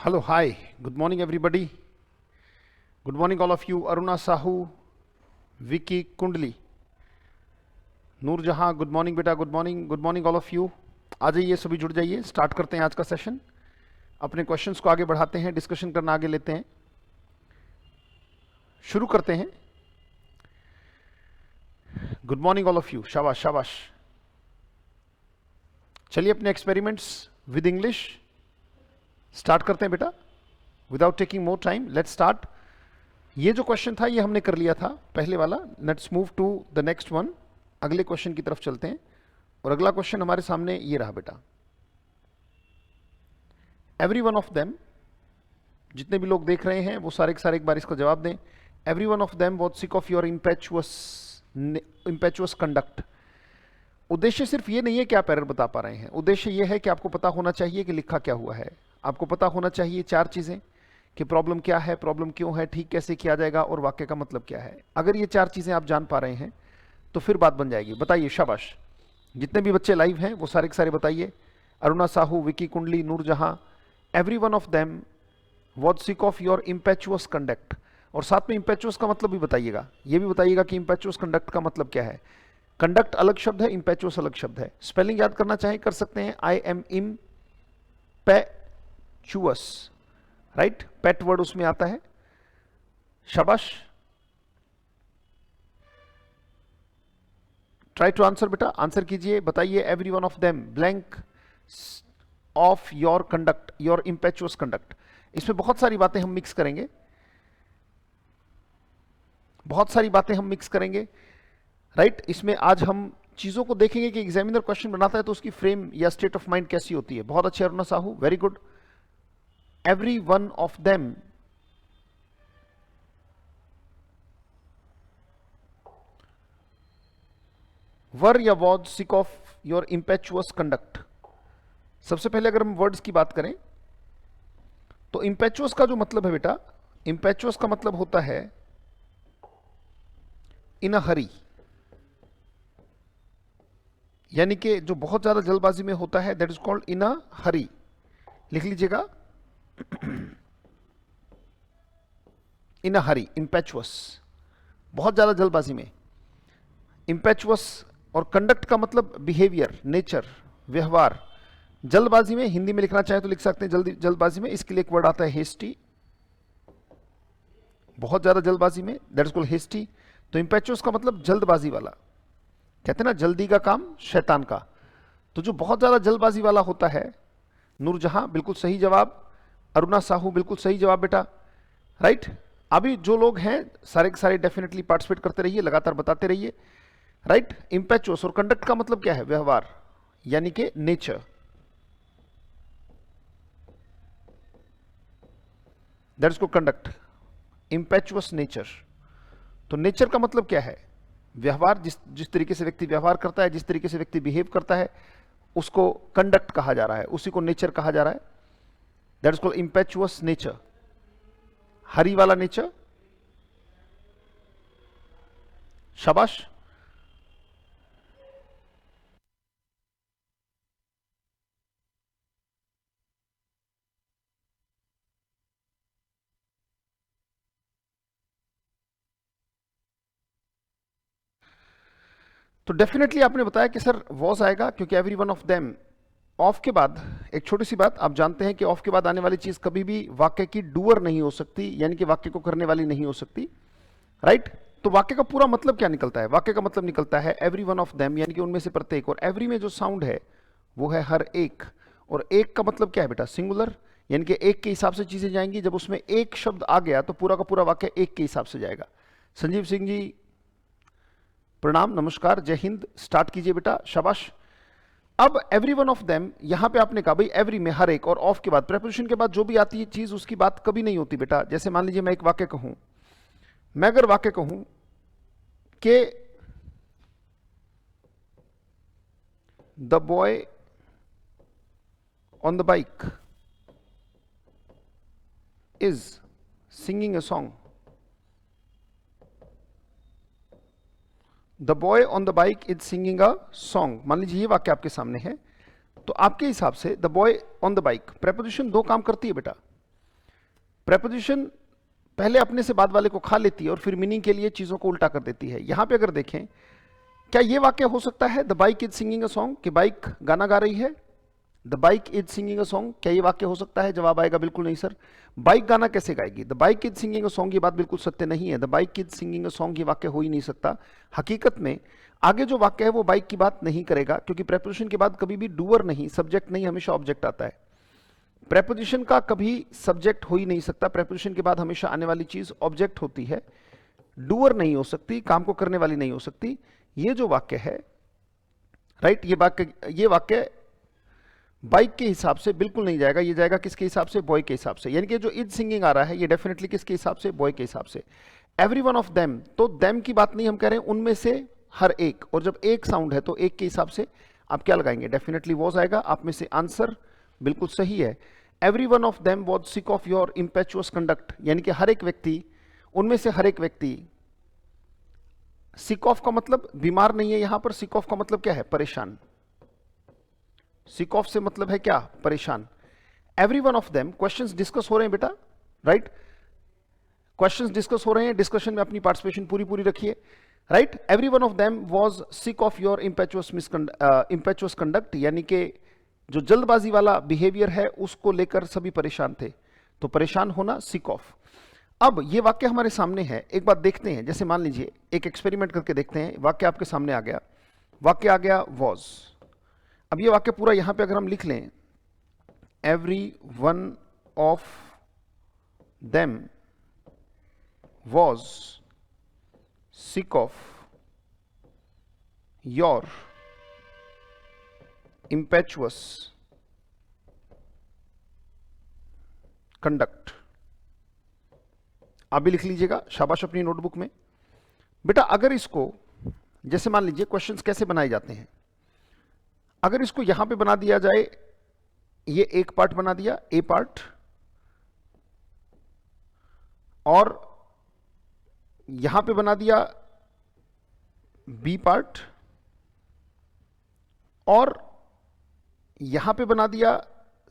Hello, hi. Good morning, everybody. Good morning, all of you. Aruna Sahu, Vicky Kundli, Noor Jahan. Good morning बेटा. Good morning all of you. आ जाइए, सभी जुड़ जाइए. Start करते हैं आज का सेशन. अपने क्वेश्चंस को आगे बढ़ाते हैं, डिस्कशन करना आगे लेते हैं, शुरू करते हैं. Good morning all of you. शाबाश शाबाश. चलिए अपने एक्सपेरिमेंट्स विद इंग्लिश स्टार्ट करते हैं बेटा. Without taking more time, let's start. ये जो क्वेश्चन था ये हमने कर लिया था पहले वाला. Let's move to the next one. अगले क्वेश्चन की तरफ चलते हैं. और अगला क्वेश्चन हमारे सामने ये रहा बेटा. एवरी वन ऑफ देम, जितने भी लोग देख रहे हैं वो सारे के सारे एक बार इसका जवाब दें. Every one of them was sick of your impetuous conduct. उद्देश्य सिर्फ ये नहीं है कि आप एरर बता पा रहे हैं. उद्देश्य ये है कि आपको पता होना चाहिए कि लिखा क्या हुआ है. आपको पता होना चाहिए चार चीजें, कि प्रॉब्लम क्या है, प्रॉब्लम क्यों है, ठीक कैसे किया जाएगा और वाक्य का मतलब क्या है. अगर ये चार चीजें आप जान पा रहे हैं तो फिर बात बन जाएगी. बताइए, शाबाश. जितने भी बच्चे लाइव हैं वो सारे के सारे बताइए. Aruna Sahu, Vicky Kundli, Noor Jahan. Every one of them was sick of your impetuous conduct. और साथ में इम्पेचुअस का मतलब भी बताइएगा. ये भी बताइएगा कि इम्पेचुअस कंडक्ट का मतलब क्या है. कंडक्ट अलग शब्द है, इम्पेचुअस अलग शब्द है. स्पेलिंग याद करना चाहे कर सकते हैं. I am impetuous, right. Pet word उसमें आता है. शाबाश. ट्राई टू आंसर बेटा. आंसर कीजिए, बताइए. Every one of them blank of your conduct, your impetuous conduct. इसमें बहुत सारी बातें हम मिक्स करेंगे, बहुत सारी बातें हम मिक्स करेंगे, राइट. इसमें आज हम चीजों को देखेंगे कि एग्जामिनर क्वेश्चन बनाता है तो उसकी फ्रेम या स्टेट ऑफ माइंड कैसी होती है. बहुत अच्छे Aruna Sahu, very good. Every one of them were या was sick of your impetuous conduct. सबसे पहले अगर हम वर्ड्स की बात करें तो इम्पेचुअस का जो मतलब है बेटा, इम्पेचुअस का मतलब होता है इन अ हरी. यानी कि जो बहुत ज्यादा जल्दबाजी में होता है, दैट इज कॉल्ड इन अ हरी. लिख लीजिएगा, इन अ हरी, इम्पेचुअस, बहुत ज्यादा जल्दबाजी में. इम्पेचुअस और कंडक्ट का मतलब बिहेवियर, नेचर, व्यवहार. जल्दबाजी में, हिंदी में लिखना चाहे तो लिख सकते हैं जल्दबाजी में. इसके लिए एक वर्ड आता है हेस्टी. बहुत ज्यादा जल्दबाजी में, दैट इज कॉल्ड हेस्टी. तो इम्पेचुअस का मतलब जल्दबाजी वाला. कहते हैं ना, जल्दी का काम शैतान का. तो जो बहुत ज्यादा जल्दबाजी वाला होता है. नूरजहां बिल्कुल सही जवाब. अरुणा साहू बिल्कुल सही जवाब बेटा, राइट. अभी जो लोग हैं सारे के सारे डेफिनेटली पार्टिसिपेट करते रहिए, लगातार बताते रहिए, राइट. इम्पेचुअस और कंडक्ट का मतलब क्या है, व्यवहार, यानी कि नेचर. दैट इज को कंडक्ट, इम्पेचुअस नेचर. तो नेचर का मतलब क्या है, व्यवहार. जिस तरीके से व्यक्ति व्यवहार करता है, जिस तरीके से व्यक्ति बिहेव करता है, उसको कंडक्ट कहा जा रहा है, उसी को नेचर कहा जा रहा है. That is called impetuous nature. Hurry वाला नेचर. शाबाश. तो डेफिनेटली आपने बताया कि सर वॉज आएगा, क्योंकि every one of them. Of के बाद एक छोटी सी बात, आप जानते हैं कि ऑफ के बाद आने वाली चीज कभी भी वाक्य की डूअर नहीं हो सकती, यानी कि वाक्य को करने वाली नहीं हो सकती, राइट. तो वाक्य का पूरा मतलब क्या निकलता है. वाक्य का मतलब निकलता है एवरी वन ऑफ देम, यानी कि उनमें से प्रत्येक. और एवरी में जो साउंड है वो है हर एक. और एक का मतलब क्या है बेटा, सिंगुलर. यानी कि एक के हिसाब से चीजें जाएंगी. जब उसमें एक शब्द आ गया तो पूरा का पूरा वाक्य एक के हिसाब से जाएगा. संजीव सिंह जी प्रणाम, नमस्कार, जय हिंद. स्टार्ट कीजिए बेटा, शाबाश. अब एवरी वन ऑफ देम, यहां पे आपने कहा भाई एवरी में हर एक, और ऑफ के बाद प्रेपोजिशन के बाद जो भी आती है चीज, उसकी बात कभी नहीं होती बेटा. जैसे मान लीजिए मैं एक वाक्य कहूं, मैं अगर वाक्य कहूं कि the boy on the bike is singing a song. The boy on the bike is singing a song. मान लीजिए ये वाक्य आपके सामने है. तो आपके हिसाब से the boy on the bike, preposition दो काम करती है बेटा. प्रेपोजिशन पहले अपने से बाद वाले को खा लेती है और फिर मीनिंग के लिए चीजों को उल्टा कर देती है। यहां पे अगर देखें, क्या ये वाक्य हो सकता है the bike is singing a song, कि बाइक गाना गा रही है? The bike is singing a song, क्या ये वाक्य हो सकता है? जवाब आएगा बिल्कुल नहीं सर। बाइक गाना कैसे गाएगी? The bike is singing a song, ये बात बिल्कुल सत्य नहीं है। The bike is singing a song ये वाक्य हो ही नहीं सकता। हकीकत में आगे जो वाक्य है वो बाइक की बात नहीं करेगा, क्योंकि प्रेपोजिशन के बाद कभी भी डूअर नहीं, सब्जेक्ट नहीं, हमेशा ऑब्जेक्ट आता है। प्रेपोजिशन का कभी सब्जेक्ट हो ही नहीं सकता, प्रेपोजिशन के बाद हमेशा आने वाली चीज ऑब्जेक्ट होती है, डूअर नहीं हो सकती, काम को करने वाली नहीं हो सकती। ये जो वाक्य है, राइट, ये वाक्य बाइक के हिसाब से बिल्कुल नहीं जाएगा। ये जाएगा किसके हिसाब से? बॉय के हिसाब से। यानी कि जो इज सिंगिंग आ रहा है ये डेफिनेटली किसके हिसाब से? बॉय के हिसाब से। एवरी वन ऑफ देम, तो देम की बात नहीं हम कह रहे हैं, उनमें से हर एक, और जब एक साउंड है तो एक के हिसाब से आप क्या लगाएंगे? डेफिनेटली वॉज आएगा। आप में से आंसर बिल्कुल सही है। Every one of them was sick of your impetuous conduct, यानी कि हर एक व्यक्ति, उनमें से हर एक व्यक्ति, सिक ऑफ का मतलब बीमार नहीं है, यहां पर सिक ऑफ का मतलब क्या है? परेशान। सिक ऑफ से मतलब है क्या? परेशान। Every one of them, questions discuss हो रहे हैं बेटा, राइट, क्वेश्चंस डिस्कस हो रहे हैं, डिस्कशन में अपनी पार्टिसिपेशन पूरी रखिए, right. Every one of them was sick of your impetuous conduct, यानी कि जो जल्दबाजी वाला बिहेवियर है उसको लेकर सभी परेशान थे, तो परेशान होना, सिक ऑफ। अब ये वाक्य हमारे सामने है, एक बात देखते हैं, जैसे मान लीजिए एक एक्सपेरिमेंट करके देखते हैं। वाक्य आपके सामने आ गया, वाक्य आ गया वॉज। अब ये वाक्य पूरा यहां पे अगर हम लिख लें, every one of them was sick of your impetuous conduct, आप भी लिख लीजिएगा शाबाश अपनी नोटबुक में। बेटा अगर इसको, जैसे मान लीजिए क्वेश्चंस कैसे बनाए जाते हैं, अगर इसको यहां पे बना दिया जाए, ये एक पार्ट बना दिया, ए पार्ट, और यहां पे बना दिया बी पार्ट, और यहां पे बना दिया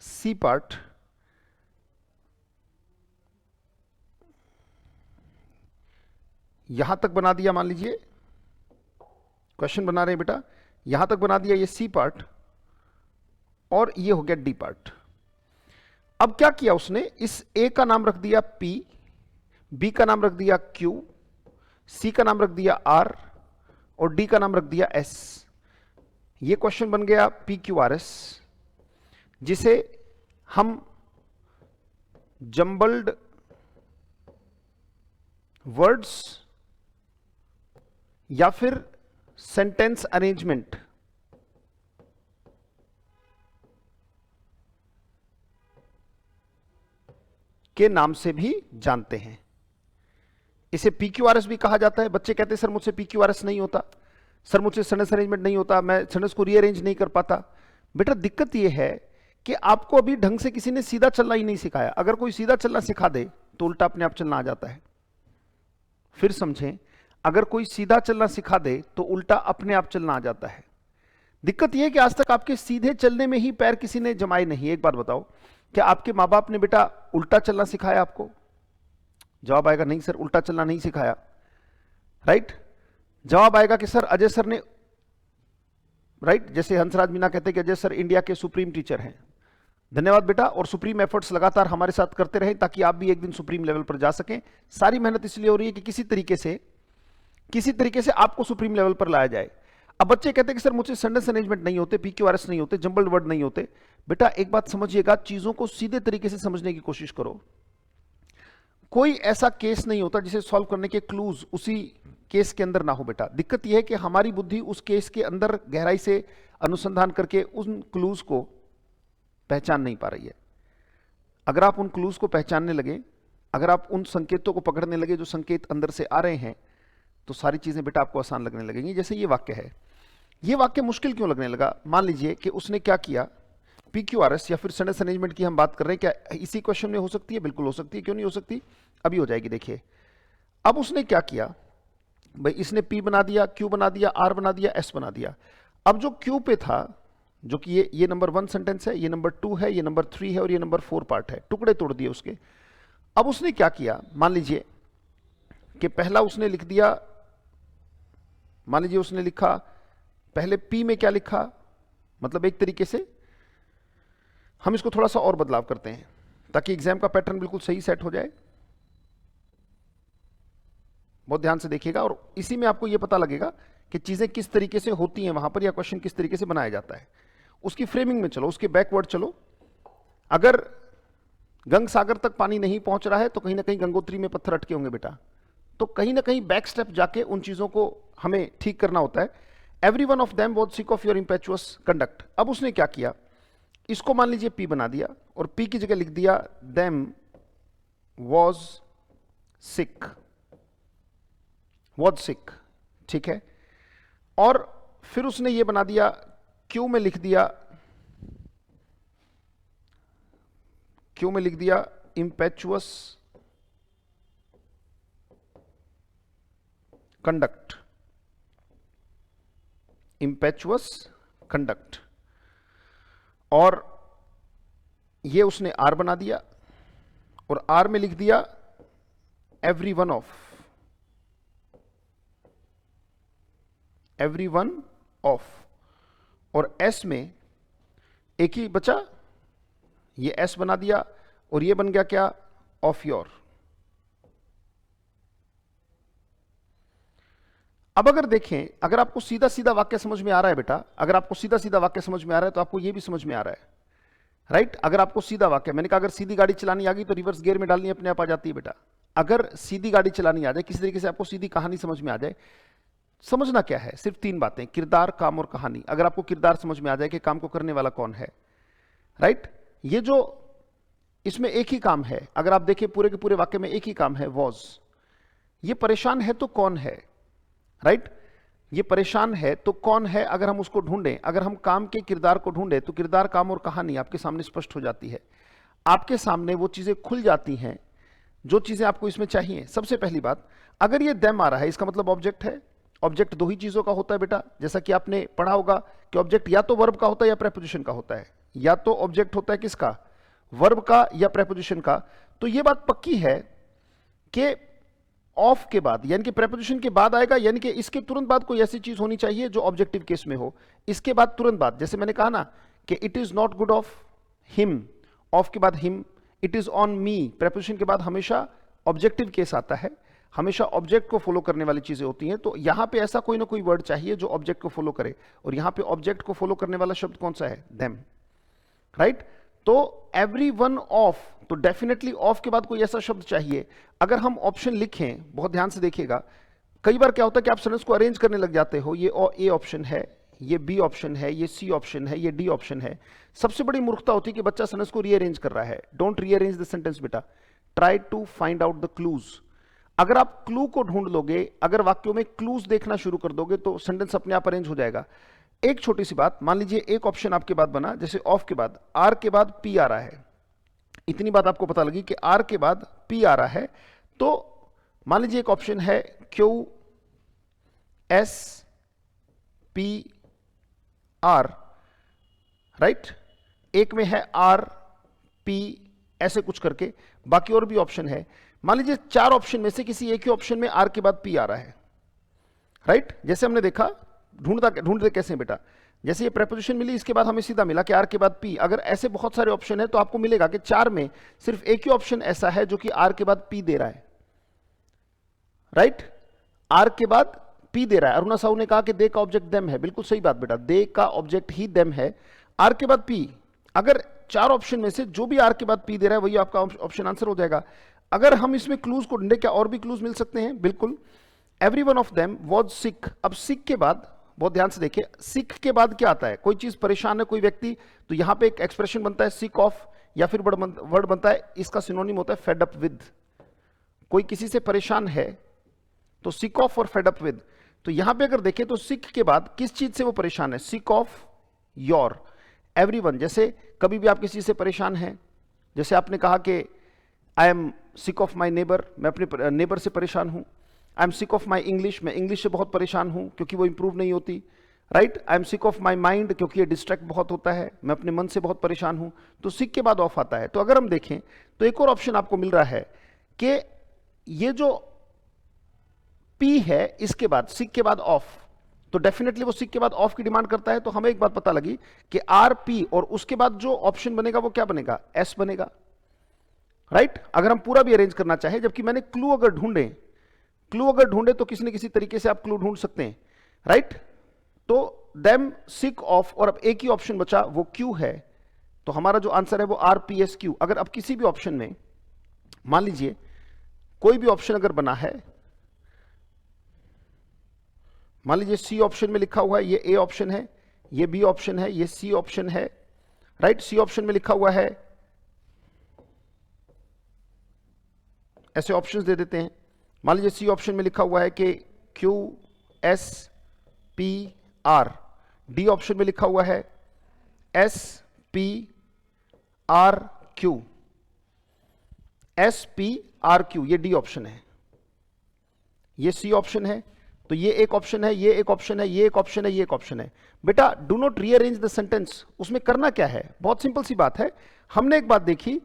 सी पार्ट, यहां तक बना दिया, मान लीजिए क्वेश्चन बना रहे हैं बेटा, यहां तक बना दिया ये सी पार्ट, और ये हो गया डी पार्ट। अब क्या किया उसने, इस ए का नाम रख दिया पी, बी का नाम रख दिया क्यू, सी का नाम रख दिया आर, और डी का नाम रख दिया एस। ये क्वेश्चन बन गया पी क्यू आर एस, जिसे हम जंबल्ड वर्ड्स या फिर सेंटेंस अरेंजमेंट के नाम से भी जानते हैं। इसे PQRS भी कहा जाता है। बच्चे कहते हैं सर मुझसे PQRS नहीं होता, सर मुझसे सेंटेंस अरेंजमेंट नहीं होता, मैं सेंटेंस को रीअरेंज नहीं कर पाता। बेटा दिक्कत यह है कि आपको अभी ढंग से किसी ने सीधा चलना ही नहीं सिखाया। अगर कोई सीधा चलना सिखा दे तो उल्टा अपने आप चलना आ जाता है। फिर समझें, अगर कोई सीधा चलना सिखा दे तो उल्टा अपने आप चलना आ जाता है। दिक्कत यह है कि आज तक आपके सीधे चलने में ही पैर किसी ने जमाए नहीं। एक बात बताओ, क्या आपके माँ बाप ने बेटा उल्टा चलना सिखाया आपको? जवाब आएगा नहीं सर, उल्टा चलना नहीं सिखाया, राइट। जवाब आएगा कि सर अजय सर ने, राइट, जैसे हंसराज मीना कहते हैं कि अजय सर इंडिया के सुप्रीम टीचर हैं। धन्यवाद बेटा, और सुप्रीम एफर्ट्स लगातार हमारे साथ करते रहें ताकि आप भी एक दिन सुप्रीम लेवल पर जा सकें। सारी मेहनत इसलिए हो रही है कि किसी तरीके से आपको सुप्रीम लेवल पर लाया जाए। अब बच्चे कहते हैं कि सर मुझसे सेंटेंस अरेंजमेंट नहीं होते, PQRS नहीं होते, जंबल्ड वर्ड नहीं होते। बेटा एक बात समझिएगा, चीजों को सीधे तरीके से समझने की कोशिश करो। कोई ऐसा केस नहीं होता जिसे सॉल्व करने के क्लूज उसी केस के अंदर ना हो। बेटा दिक्कत यह है कि हमारी बुद्धि उस केस के अंदर गहराई से अनुसंधान करके उन क्लूज को पहचान नहीं पा रही है। अगर आप उन क्लूज को पहचानने लगे, अगर आप उन संकेतों को पकड़ने लगे जो संकेत अंदर से आ रहे हैं, तो सारी चीजें बेटा आपको आसान लगने लगेंगी। जैसे ये वाक्य है, ये वाक्य मुश्किल क्यों लगने लगा? मान लीजिए कि उसने क्या किया, PQRS या फिर सेंटेंस अरेंजमेंट की हम बात कर रहे हैं, क्या इसी क्वेश्चन में हो सकती है? बिल्कुल हो सकती है, क्यों नहीं हो सकती? अभी हो जाएगी, देखिए। अब उसने क्या किया भाई, इसने P बना दिया, Q बना दिया, R बना दिया, S बना दिया। अब जो Q पे था, जो कि ये नंबर 1 सेंटेंस है, ये नंबर 2 है, ये नंबर 3 है, और ये नंबर 4 पार्ट है, टुकड़े तोड़ दिए उसके। अब उसने क्या किया, मान लीजिए कि पहला उसने लिख दिया, मान लीजिए उसने लिखा पहले P में क्या लिखा, मतलब एक तरीके से हम इसको थोड़ा सा और बदलाव करते हैं ताकि एग्जाम का पैटर्न बिल्कुल सही सेट हो जाए। बहुत ध्यान से देखिएगा और इसी में आपको यह पता लगेगा कि चीजें किस तरीके से होती हैं वहां पर, या क्वेश्चन किस तरीके से बनाया जाता है। उसकी फ्रेमिंग में चलो, उसके बैकवर्ड चलो। अगर गंग सागर तक पानी नहीं पहुंच रहा है तो कहीं ना कहीं गंगोत्री में पत्थर अटके होंगे बेटा, तो कहीं ना कहीं बैक स्टेप जाके उन चीजों को हमें ठीक करना होता है। Every one of them was sick of your impetuous conduct. अब उसने क्या किया, इसको मान लीजिए P बना दिया और P की जगह लिख दिया them was sick, was sick, ठीक है। और फिर उसने ये बना दिया, Q में लिख दिया, Q में लिख दिया इम्पेचुअस कंडक्ट, इम्पेचुअस कंडक्ट। और ये उसने R बना दिया और R में लिख दिया every one of, every one of. और S में एक ही बचा, ये S बना दिया और ये बन गया क्या, ऑफ योर। अब अगर देखें, अगर आपको सीधा सीधा वाक्य समझ में आ रहा है बेटा, अगर आपको सीधा सीधा वाक्य समझ में आ रहा है तो आपको यह भी समझ में आ रहा है, राइट। अगर आपको सीधा वाक्य, मैंने कहा अगर सीधी गाड़ी चलानी आ गई तो रिवर्स गियर में डालनी अपने आप आ जाती है बेटा। अगर सीधी गाड़ी चलानी आ जाए, किसी तरीके से आपको सीधी कहानी समझ में आ जाए, समझना क्या है, सिर्फ 3 बातें, किरदार, काम और कहानी। अगर आपको किरदार समझ में आ जाए कि काम को करने वाला कौन है, राइट, ये जो इसमें एक ही काम है, अगर आप देखें पूरे के पूरे वाक्य में एक ही काम है, वॉज। ये परेशान है तो कौन है, राइट, ये परेशान है तो कौन है। अगर हम उसको ढूंढें, अगर हम काम के किरदार को ढूंढें तो किरदार, काम और कहानी आपके सामने स्पष्ट हो जाती है। आपके सामने वो चीजें खुल जाती हैं जो चीजें आपको इसमें चाहिए। सबसे पहली बात, अगर ये देम आ रहा है, इसका मतलब ऑब्जेक्ट है। ऑब्जेक्ट 2 ही चीजों का होता है बेटा, जैसा कि आपने पढ़ा होगा कि ऑब्जेक्ट या तो वर्ब का होता है या प्रेपोजिशन का होता है। या तो ऑब्जेक्ट होता है किसका, वर्ब का या प्रेपोजिशन का। तो ये बात पक्की है कि ऑफ के बाद, यानी कि प्रेपोजिशन के बाद आएगा, यानी कि इसके तुरंत बाद कोई ऐसी चीज होनी चाहिए जो ऑब्जेक्टिव केस में हो। इसके बाद तुरंत बाद, जैसे मैंने कहा ना कि it is not good of him, of के बाद him. It is on me, preposition के बाद हमेशा ऑब्जेक्टिव केस आता है, हमेशा ऑब्जेक्ट को फॉलो करने वाली चीजें होती हैं। तो यहां पे ऐसा कोई ना कोई वर्ड चाहिए जो ऑब्जेक्ट को फॉलो करे, और यहां पे ऑब्जेक्ट को फॉलो करने वाला शब्द कौन सा है, देम, राइट। तो एवरी वन ऑफ, तो डेफिनेटली ऑफ के बाद कोई ऐसा शब्द चाहिए। अगर हम ऑप्शन लिखें, बहुत ध्यान से देखिएगा, कई बार क्या होता है कि आप सेंटेंस को अरेंज करने लग जाते हो, ये ए ऑप्शन है, ये बी ऑप्शन है, ये सी ऑप्शन है, ये डी ऑप्शन है। सबसे बड़ी मूर्खता होती है कि बच्चा सेंटेंस को रीअरेंज कर रहा है। डोंट रीअरेंज द सेंटेंस बेटा, try to find out the clues. अगर आप क्लू को ढूंढ लोगे, अगर वाक्यों में क्लूज देखना शुरू कर दोगे तो सेंटेंस अपने आप अरेंज हो जाएगा। एक छोटी सी बात, मान लीजिए एक ऑप्शन आपके बाद बना, जैसे ऑफ के बाद आर के बाद पी आ रहा है। इतनी बात आपको पता लगी कि आर के बाद पी आ रहा है, तो मान लीजिए एक ऑप्शन है Q S P R, right. एक में है आर पी ऐसे कुछ करके, बाकी और भी ऑप्शन है। मान लीजिए 4 ऑप्शन में से किसी एक ही ऑप्शन में आर के बाद पी आ रहा है, राइट। जैसे हमने देखा, ढूंढते कैसे बेटा, जैसे ये प्रेपोजिशन मिली, इसके बाद हमें सीधा मिला कि आर के बाद पी। अगर ऐसे बहुत सारे ऑप्शन है तो आपको मिलेगा कि 4 में सिर्फ एक ही ऑप्शन ऐसा है जो कि आर के बाद पी दे रहा है, राइट। आर के बाद पी दे रहा है। अरुणा साहू ने कहा कि दे का ऑब्जेक्ट देम है, बिल्कुल सही बात बेटा, दे का ऑब्जेक्ट ही देम है। आर के बाद पी, अगर 4 ऑप्शन में से जो भी आर के बाद पी दे रहा है वही आपका ऑप्शन आंसर हो जाएगा। अगर हम इसमें क्लूज को ढूंढे, क्या और भी क्लूज मिल सकते हैं, बिल्कुल। Every one of them was सिक। अब सिक के बाद, बहुत ध्यान से देखिए, सिक के बाद क्या आता है, कोई चीज परेशान है, कोई व्यक्ति, तो यहां पे एक एक्सप्रेशन बनता है सिक ऑफ, या फिर वर्ड बनता है, इसका सिनोनिम होता है फेड अप विद। कोई किसी से परेशान है तो सिक ऑफ और फेड अप विद। तो यहां पे अगर देखें तो सिक के बाद किस चीज से वो परेशान है, सिक ऑफ योर। एवरीवन, जैसे कभी भी आप किसी से परेशान हैं, जैसे आपने कहा कि I am sick of my neighbour, मैं अपने नेबर से परेशान हूं। I am sick of my English, मैं इंग्लिश से बहुत परेशान हूं क्योंकि वो इंप्रूव नहीं होती, right. I am sick of my mind, क्योंकि ये डिस्ट्रैक्ट बहुत होता है, मैं अपने मन से बहुत परेशान हूं। तो सिक के बाद ऑफ आता है। तो अगर हम देखें तो एक और ऑप्शन आपको मिल रहा है कि ये जो P है इसके बाद सिक के बाद ऑफ, तो डेफिनेटली वो सिक के बाद ऑफ की डिमांड करता है। तो हमें एक बात पता लगी कि RP और उसके बाद जो ऑप्शन बनेगा वो क्या बनेगा, S बनेगा, राइट। अगर हम पूरा भी अरेंज करना चाहे, जबकि मैंने क्लू अगर ढूंढे तो किसी न किसी तरीके से आप क्लू ढूंढ सकते हैं, राइट। तो देम सिक ऑफ, और अब एक ही ऑप्शन बचा वो Q है, तो हमारा जो आंसर है वो RPSQ। अगर अब किसी भी ऑप्शन में मान लीजिए कोई भी ऑप्शन अगर बना है, मान लीजिए C ऑप्शन में लिखा हुआ है ये A ऑप्शन है, ये B ऑप्शन है, ये C ऑप्शन है, राइट। C ऑप्शन में लिखा हुआ है, ऐसे ऑप्शंस दे देते हैं। मान लीजिए C ऑप्शन में लिखा हुआ है कि QSPR, D ऑप्शन में लिखा हुआ है SPRQ, SPRQ, ये D ऑप्शन है, ये C ऑप्शन है, तो ये एक ऑप्शन है, ये एक ऑप्शन है, ये एक ऑप्शन है, ये एक ऑप्शन है। बेटा do not rearrange the sentence. उसमें करना क्या है, बहुत सिंपल सी बात है। हमने एक बात देखी,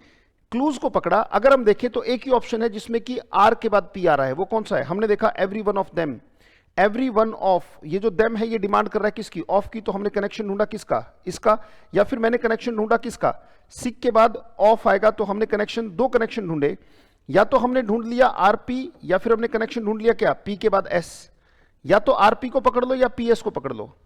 क्लूज को पकड़ा, अगर हम देखें तो एक ही ऑप्शन है जिसमें कि आर के बाद पी आ रहा है, वो कौन सा है, हमने देखा every one of them. Every one of, ये जो देम है ये डिमांड कर रहा है किसकी, ऑफ की, तो हमने कनेक्शन ढूंढा किसका, इसका, या फिर मैंने कनेक्शन ढूंढा किसका, सिक के बाद ऑफ आएगा, तो हमने कनेक्शन, दो कनेक्शन ढूंढे, या तो हमने ढूंढ लिया आरपी, या फिर हमने कनेक्शन ढूंढ लिया क्या, पी के बाद एस। या तो आरपी को पकड़ लो या पीएस को पकड़ लो,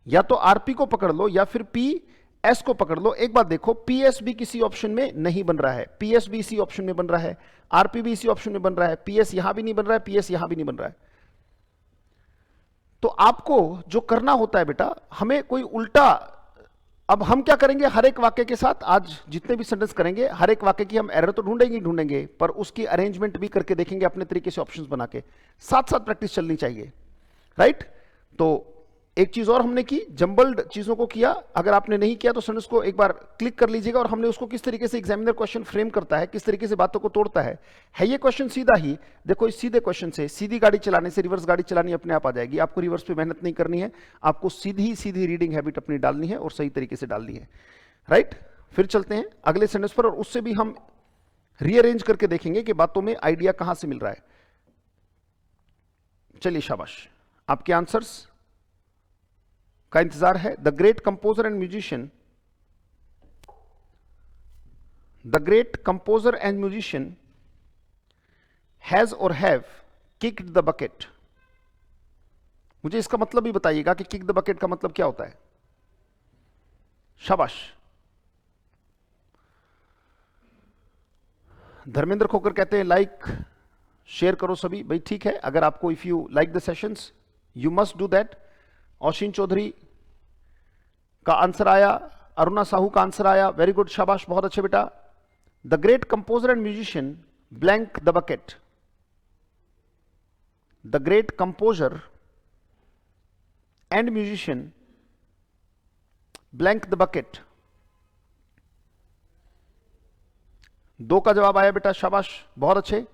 या तो आरपी को पकड़ लो या फिर पी एस को पकड़ लो। एक बात देखो, पीएस भी किसी ऑप्शन में नहीं बन रहा है, पीएस भी इसी ऑप्शन में बन रहा है, आरपी भी इसी ऑप्शन में बन रहा है, पीएस यहां भी नहीं बन रहा है, पीएस यहां भी नहीं बन रहा है। तो आपको जो करना होता है बेटा, हमें कोई उल्टा, अब हम क्या करेंगे, हर एक वाक्य के साथ आज जितने भी सेंटेंस करेंगे, हर एक वाक्य की हम एरर तो ढूंढेंगे, पर उसकी अरेंजमेंट भी करके देखेंगे अपने तरीके से, ऑप्शंस बना के, साथ साथ प्रैक्टिस चलनी चाहिए, राइट। तो एक चीज और हमने की, जंबल्ड चीजों को किया। अगर आपने नहीं किया तो सेंटेंस को एक बार क्लिक कर लीजिएगा, और हमने उसको किस तरीके से एग्जामिनर क्वेश्चन फ्रेम करता है, किस तरीके से बातों को तोड़ता है ये क्वेश्चन सीधा ही। देखो इस सीधे क्वेश्चन से, सीधी गाड़ी चलाने से रिवर्स गाड़ी चलानी अपने आप आ जाएगी, आपको रिवर्स पे मेहनत नहीं करनी है, आपको सीधी सीधी रीडिंग हैबिट अपनी डालनी है और सही तरीके से डालनी है, राइट। फिर चलते हैं अगले सेंटेंस पर, और उससे भी हम रीअरेंज करके देखेंगे कि बातों में आइडिया कहां से मिल रहा है। चलिए शाबाश, आपके आंसर्स का इंतजार है। The great composer and musician, the great composer and musician has और हैव किक्ड द बकेट। मुझे इसका मतलब भी बताइएगा कि किक द बकेट का मतलब क्या होता है। शाबाश, धर्मेंद्र खोकर कहते हैं लाइक शेयर करो सभी, भाई ठीक है, अगर आपको, if you like the sessions you must do that. Oshin Chaudhary का आंसर आया, अरुणा साहू का आंसर आया, वेरी गुड, शाबाश, बहुत अच्छे बेटा। The great composer and musician blank the bucket, the great composer and musician blank the bucket. दो का जवाब आया बेटा, शाबाश, बहुत अच्छे।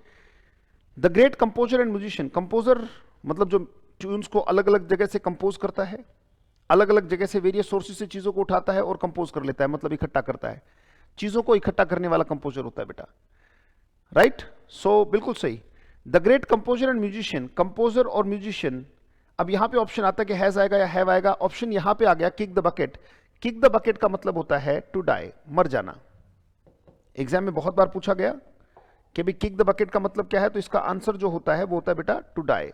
The great composer and musician, composer मतलब जो ट्यून्स को अलग अलग जगह से कंपोज करता है, अलग अलग जगह से वेरियस सोर्सेज से चीजों को उठाता है और कंपोज कर लेता है, मतलब इकट्ठा करता है, चीजों को इकट्ठा करने वाला कंपोजर होता है बेटा, राइट। सो बिल्कुल सही। The great composer and musician, composer और म्यूजिशियन। अब यहां पे ऑप्शन आता है कि हैज आएगा या हैव आएगा, ऑप्शन यहां पे आ गया kick the bucket. Kick the bucket का मतलब होता है टू डाई, मर जाना। एग्जाम में बहुत बार पूछा गया कि भाई किक द बकेट का मतलब क्या है, तो इसका आंसर जो होता है वो होता है बेटा टू डाई,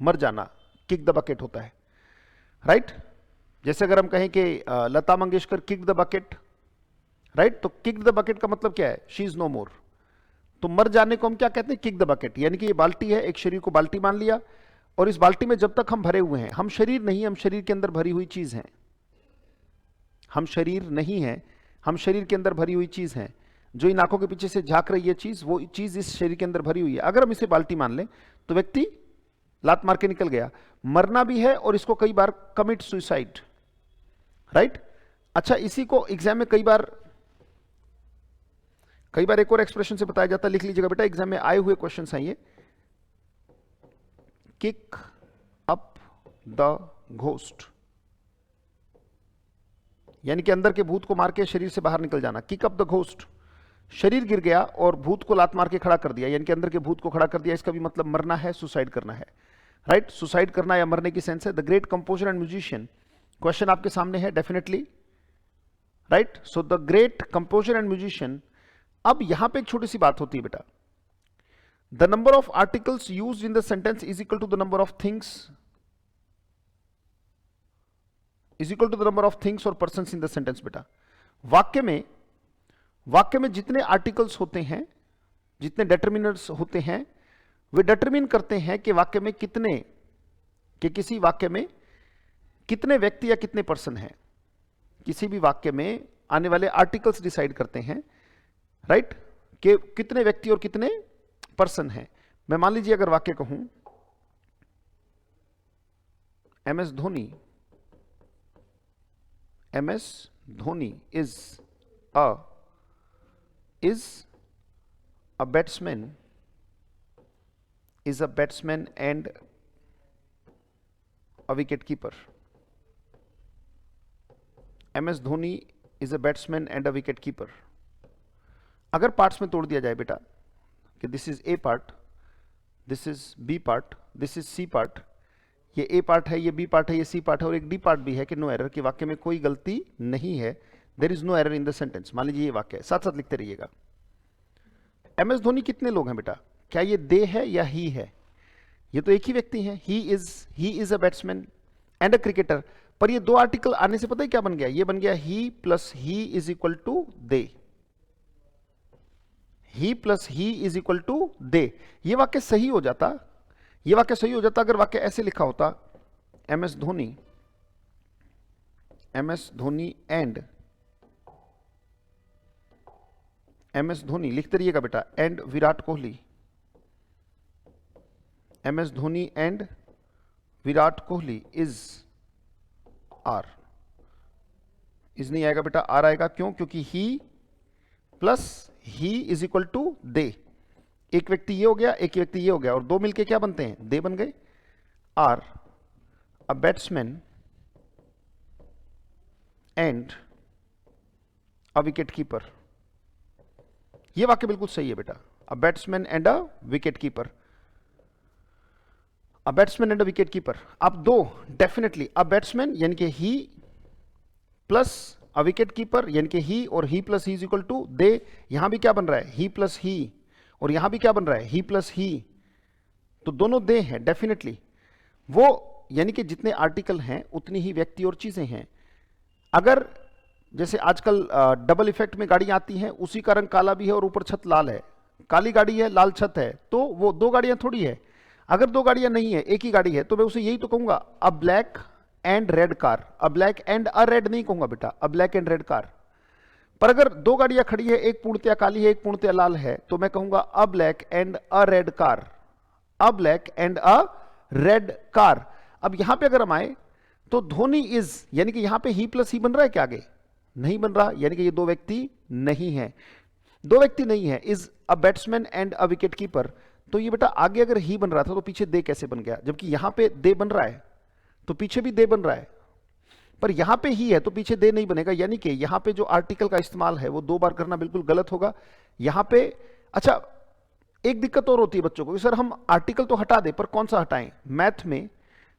मर जाना, किक द बकेट होता है, राइट। जैसे अगर हम कहें कि Lata Mangeshkar kick the bucket, right, तो किक द बकेट का मतलब क्या है, शी इज नो मोर। तो मर जाने को हम क्या कहते हैं, किक द बकेट, यानी कि ये बाल्टी है, एक शरीर को बाल्टी मान लिया, और इस बाल्टी में जब तक हम भरे हुए हैं, हम शरीर नहीं, हम शरीर के अंदर भरी हुई चीज हैं, हम शरीर नहीं है, हम शरीर के अंदर भरी हुई चीज हैं। जो इन आंखों के पीछे से झांक रही है चीज, वो चीज इस शरीर के अंदर भरी हुई है। अगर हम इसे बाल्टी मान लें तो व्यक्ति लात मार के निकल गया। मरना भी है, और इसको कई बार कमिट सुसाइड, राइट। अच्छा, इसी को एग्जाम में कई बार एक और एक्सप्रेशन से बताया जाता है, लिख लीजिएगा बेटा, एग्जाम में आए हुए क्वेश्चन हैं ये। किक अप द घोस्ट, यानी कि अंदर के भूत को मार के शरीर से बाहर निकल जाना, किक अप द घोस्ट। शरीर गिर गया और भूत को लात मार के खड़ा कर दिया, यानी कि अंदर के भूत को खड़ा कर दिया, इसका भी मतलब मरना है, सुसाइड करना है, राइट? सुसाइड करना या मरने की सेंस है। The great composer and musician, question आपके सामने है definitely, right? So the great composer and musician. अब यहां पे एक छोटी सी बात होती है बेटा, the number of articles used in the sentence is equal to the number of things, is equal to the number of things और पर्सन्स इन द सेंटेंस। बेटा वाक्य में जितने आर्टिकल्स होते हैं, जितने डिटरमिनर्स होते हैं, वे डिटरमिन करते हैं कि वाक्य में कितने, कि किसी वाक्य में कितने व्यक्ति या कितने पर्सन हैं। किसी भी वाक्य में आने वाले आर्टिकल्स डिसाइड करते हैं, राइट, कि कितने व्यक्ति और कितने पर्सन हैं। मैं मान लीजिए अगर वाक्य कहूं MS Dhoni is a batsman and a wicket keeper. MS Dhoni is a batsman and a wicket keeper. अगर पार्ट्स में तोड़ दिया जाए बेटा कि this is A part, this is B part, this is C part, ये ए पार्ट है, ये बी पार्ट है, ये सी पार्ट है और एक डी पार्ट भी है, कि नो एरर, कि वाक्य में कोई गलती नहीं है, there is no error in the sentence. मान लीजिए ये वाक्य है, साथ साथ लिखते रहिएगा। एमएस धोनी कितने लोग हैं बेटा? क्या ये दे है या ही है? ये तो एक ही व्यक्ति है, he is a batsman and a cricketer. पर ये दो आर्टिकल आने से पता है क्या बन गया? ये बन गया he plus he is equal to they, he plus he is equal to they. ये वाक्य सही हो जाता, ये वाक्य सही हो जाता अगर वाक्य ऐसे लिखा होता, एमएस धोनी लिखते रहिएगा बेटा, and Virat Kohli, MS Dhoni and Virat Kohli is are. Is नहीं आएगा बेटा, आर आएगा। क्यों? क्योंकि he plus he is equal to they. एक व्यक्ति ये हो गया, एक व्यक्ति ये हो गया, और दो मिलके क्या बनते हैं? दे बन गए। Are a batsman and a wicket keeper. ये वाक्य बिल्कुल सही है बेटा, a batsman and a wicket keeper, a batsman and a wicket keeper. अब दो डेफिनेटली, अ बैट्समैन यानी कि he plus a wicket keeper यानी कि ही, और he plus he is equal to they. यहां भी क्या बन रहा है? ही प्लस ही, और यहां भी क्या बन रहा है? ही प्लस ही, तो दोनों दे हैं डेफिनेटली। वो यानी कि जितने आर्टिकल हैं उतनी ही व्यक्ति और चीजें हैं। अगर जैसे आजकल डबल इफेक्ट में गाड़ियां आती हैं, उसी का रंग काला भी है और ऊपर छत लाल है, काली गाड़ी है लाल छत है, तो वो दो गाड़ियां थोड़ी है। अगर दो गाड़ियां नहीं है, एक ही गाड़ी है, तो मैं उसे यही तो कहूंगा, अ black and red car. A black and a red नहीं कहूंगा बेटा, अ ब्लैक एंड रेड कार। पर अगर दो गाड़ियां खड़ी है, एक पूर्णतया काली है, एक पूर्णतया लाल है, तो मैं कहूंगा अ black and a red car, a black and a red car. अब यहां पे अगर हम आए तो धोनी इज, यानी कि यहां पे ही प्लस ही बन रहा है क्या? आगे नहीं बन रहा, यानी कि ये दो व्यक्ति नहीं है, दो व्यक्ति नहीं है। Is a batsman and a wicket keeper, तो ये बेटा आगे अगर ही बन रहा था तो पीछे दे कैसे बन गया? जबकि यहां पे दे बन रहा है तो पीछे भी दे बन रहा है, पर यहां पे ही है तो पीछे दे नहीं बनेगा। यानी कि यहां पे जो आर्टिकल का इस्तेमाल है वो दो बार करना बिल्कुल गलत होगा यहां पे। अच्छा, एक दिक्कत और होती है बच्चों को, सर हम आर्टिकल तो हटा दे, पर कौन सा हटाएं? मैथ में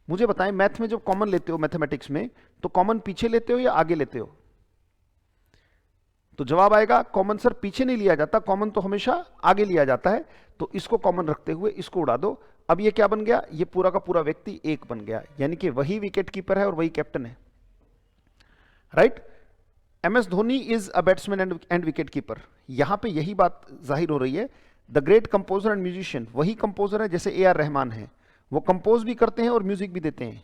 मुझे बताएं, मैथ में जब कॉमन लेते हो मैथमेटिक्स में, तो कॉमन पीछे लेते हो या आगे लेते हो? तो जवाब आएगा कॉमन सर पीछे नहीं लिया जाता, कॉमन तो हमेशा आगे लिया जाता है। तो इसको कॉमन रखते हुए इसको उड़ा दो। अब ये क्या बन गया? ये पूरा का पूरा व्यक्ति एक बन गया, यानी कि वही विकेट कीपर है और वही कैप्टन है, right? MS Dhoni is a batsman and wicket keeper. यहां पे यही बात जाहिर हो रही है। The great composer and musician, वही कंपोजर है जैसे ए आर रहमान है, वो कंपोज भी करते हैं और म्यूजिक भी देते हैं।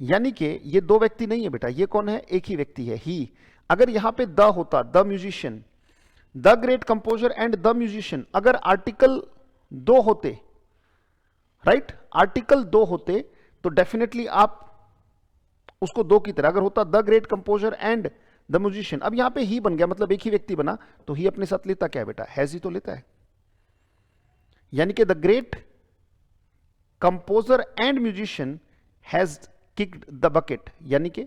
यानी कि ये दो व्यक्ति नहीं है बेटा, ये कौन है? एक ही व्यक्ति है, ही। अगर यहां पे द होता, the musician, the great composer and the musician, अगर आर्टिकल दो होते, राइट, आर्टिकल दो होते तो डेफिनेटली आप उसको दो की तरह, अगर होता the great composer and the musician, अब यहां पे ही बन गया, मतलब एक ही व्यक्ति बना, तो ही अपने साथ लेता क्या है बेटा? हैज ही तो लेता है। यानी कि the great composer and musician has kicked the bucket, यानी कि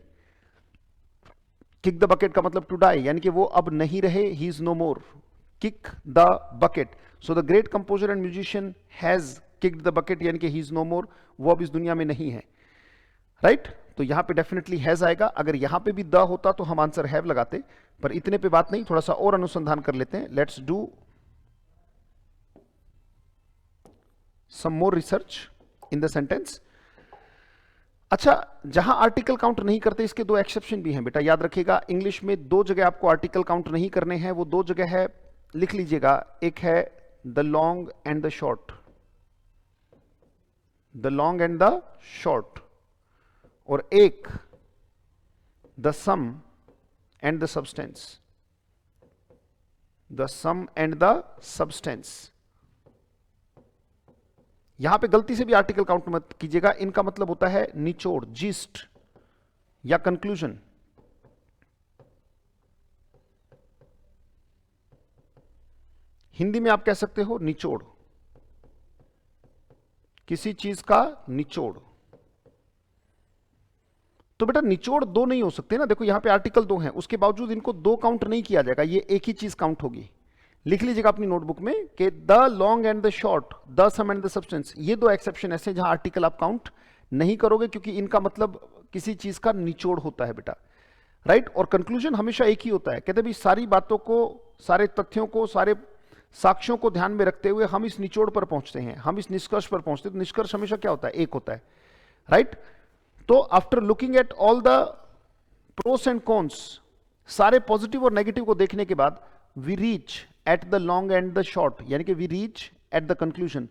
किक द बकेट का मतलब टू डाई, यानी कि वो अब नहीं रहे, he is no more, kick the bucket. So the great composer and musician has kicked the bucket, यानी कि ही इज नो मोर, वो अब इस दुनिया में नहीं है. राइट तो यहां पे डेफिनेटली हैज आएगा. अगर यहां पे भी द होता तो हम आंसर हैव लगाते, पर इतने पे बात नहीं, थोड़ा सा और अनुसंधान कर लेते हैं. Let's do some more research in the sentence. अच्छा, जहां आर्टिकल काउंट नहीं करते इसके दो एक्सेप्शन भी हैं बेटा, याद रखिएगा. इंग्लिश में दो जगह आपको आर्टिकल काउंट नहीं करने हैं, वो दो जगह है, लिख लीजिएगा. एक है the long and the short, the long and the short, और एक the sum and the substance, the sum and the substance. यहां पे गलती से भी आर्टिकल काउंट मत कीजिएगा. इनका मतलब होता है निचोड़, जिस्ट या कंक्लूजन. हिंदी में आप कह सकते हो निचोड़, किसी चीज का निचोड़. तो बेटा निचोड़ दो नहीं हो सकते ना. देखो यहां पे आर्टिकल दो हैं, उसके बावजूद इनको दो काउंट नहीं किया जाएगा, ये एक ही चीज काउंट होगी. लिख लीजिएगा अपनी नोटबुक में कि the long and the short, the sum and the substance, ये दो एक्सेप्शन ऐसे जहां आर्टिकल आप काउंट नहीं करोगे, क्योंकि इनका मतलब किसी चीज का निचोड़ होता है बेटा. राइट और कंक्लूजन हमेशा एक ही होता है. कहते भी सारी बातों को, सारे तथ्यों को, सारे साक्ष्यों को ध्यान में रखते हुए हम इस निचोड़ पर पहुंचते हैं, हम इस निष्कर्ष पर पहुंचते हैं. तो निष्कर्ष हमेशा क्या होता है? एक होता है. राइट तो after looking at all the pros and cons, सारे पॉजिटिव और नेगेटिव को देखने के बाद we reach at the long and the short, यानी कि we reach at the conclusion.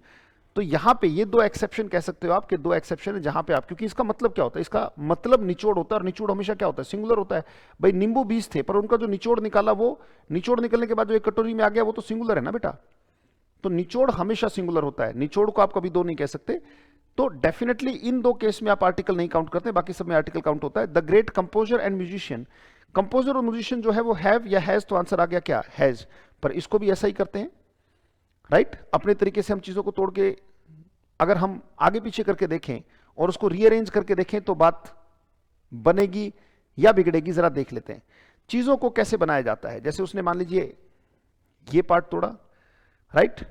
तो यहां पे ये दो एक्सेप्शन कह सकते हो आप, कि दो एक्सेप्शन है जहां पे आप, क्योंकि इसका मतलब क्या होता है? इसका मतलब निचोड़ होता है, और निचोड़ हमेशा क्या होता है? सिंगुलर होता है. भाई नींबू 20 थे, पर उनका जो निचोड़ निकाला, वो निचोड़ निकलने के बाद जो एक कटोरी में आ गया, वो तो सिंगुलर है ना बेटा. तो निचोड़ हमेशा सिंगुलर होता है, निचोड़ को आप कभी दो नहीं कह सकते. तो डेफिनेटली इन दो केस में आप आर्टिकल नहीं काउंट करते, बाकी सब में आर्टिकल काउंट होता है. The great composer and musician, composer और म्यूजिशियन जो है वो हैव या हैज, तो आंसर आ गया क्या? हैज. पर इसको भी ऐसा ही करते हैं. राइट अपने तरीके से हम चीजों को तोड़ के, अगर हम आगे पीछे करके देखें और उसको रीअरेंज करके देखें तो बात बनेगी या बिगड़ेगी, जरा देख लेते हैं चीजों को कैसे बनाया जाता है. जैसे उसने मान लीजिए ये पार्ट तोड़ा, राइट,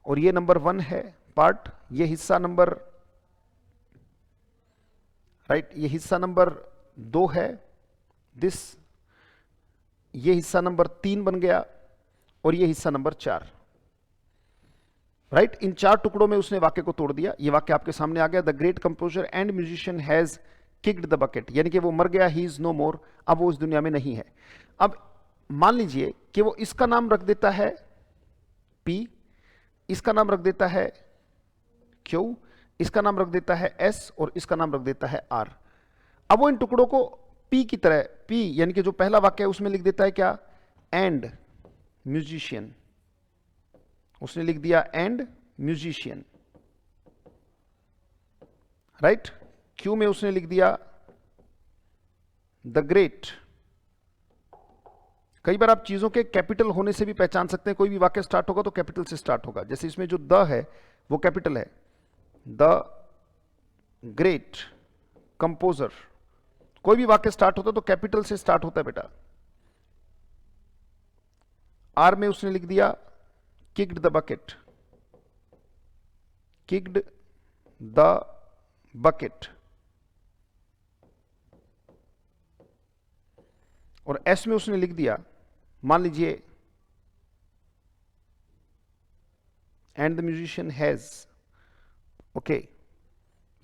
और ये नंबर 1 है पार्ट, ये हिस्सा नंबर, राइट, ये हिस्सा नंबर 2 है, दिस, ये हिस्सा नंबर 3 बन गया, और ये हिस्सा नंबर 4. राइट इन 4 टुकड़ों में उसने वाक्य को तोड़ दिया. ये वाक्य आपके सामने आ गया. The great composer and musician has kicked the bucket, यानी कि वो मर गया, ही इज नो मोर, अब वो इस दुनिया में नहीं है. अब मान लीजिए कि वो इसका नाम रख देता है P, इसका नाम रख देता है Q, इसका नाम रख देता है S, और इसका नाम रख देता है R. अब वो इन टुकड़ों को P की तरह, P यानी कि जो पहला वाक्य है उसमें लिख देता है क्या? And musician. उसने लिख दिया एंड म्यूजिशियन. राइट क्यू में उसने लिख दिया द ग्रेट. कई बार आप चीजों के कैपिटल होने से भी पहचान सकते हैं. कोई भी वाक्य स्टार्ट होगा तो कैपिटल से स्टार्ट होगा. जैसे इसमें जो द है वो कैपिटल है. द ग्रेट कंपोजर, कोई भी वाक्य स्टार्ट होता है तो कैपिटल से स्टार्ट होता है बेटा. आर में उसने लिख दिया kicked the bucket, kicked the bucket. और एस में उसने लिख दिया, मान लीजिए and the musician has. Okay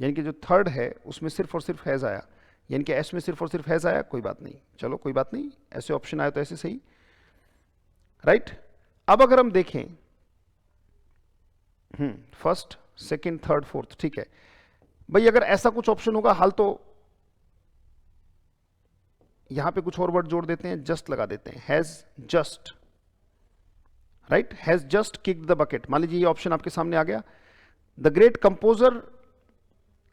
यानी कि जो थर्ड है उसमें सिर्फ और सिर्फ हैज आया, यानी कि एस में सिर्फ और सिर्फ हैज आया. कोई बात नहीं, चलो कोई बात नहीं, ऐसे ऑप्शन आया तो ऐसे सही. राइट अब अगर हम देखें फर्स्ट, सेकंड, थर्ड, फोर्थ, ठीक है भाई, अगर ऐसा कुछ ऑप्शन होगा हाल तो यहां पे कुछ और वर्ड जोड़ देते हैं, जस्ट लगा देते हैं, has just. Right has just kicked the bucket. मान लीजिए ये ऑप्शन आपके सामने आ गया. द ग्रेट कंपोजर,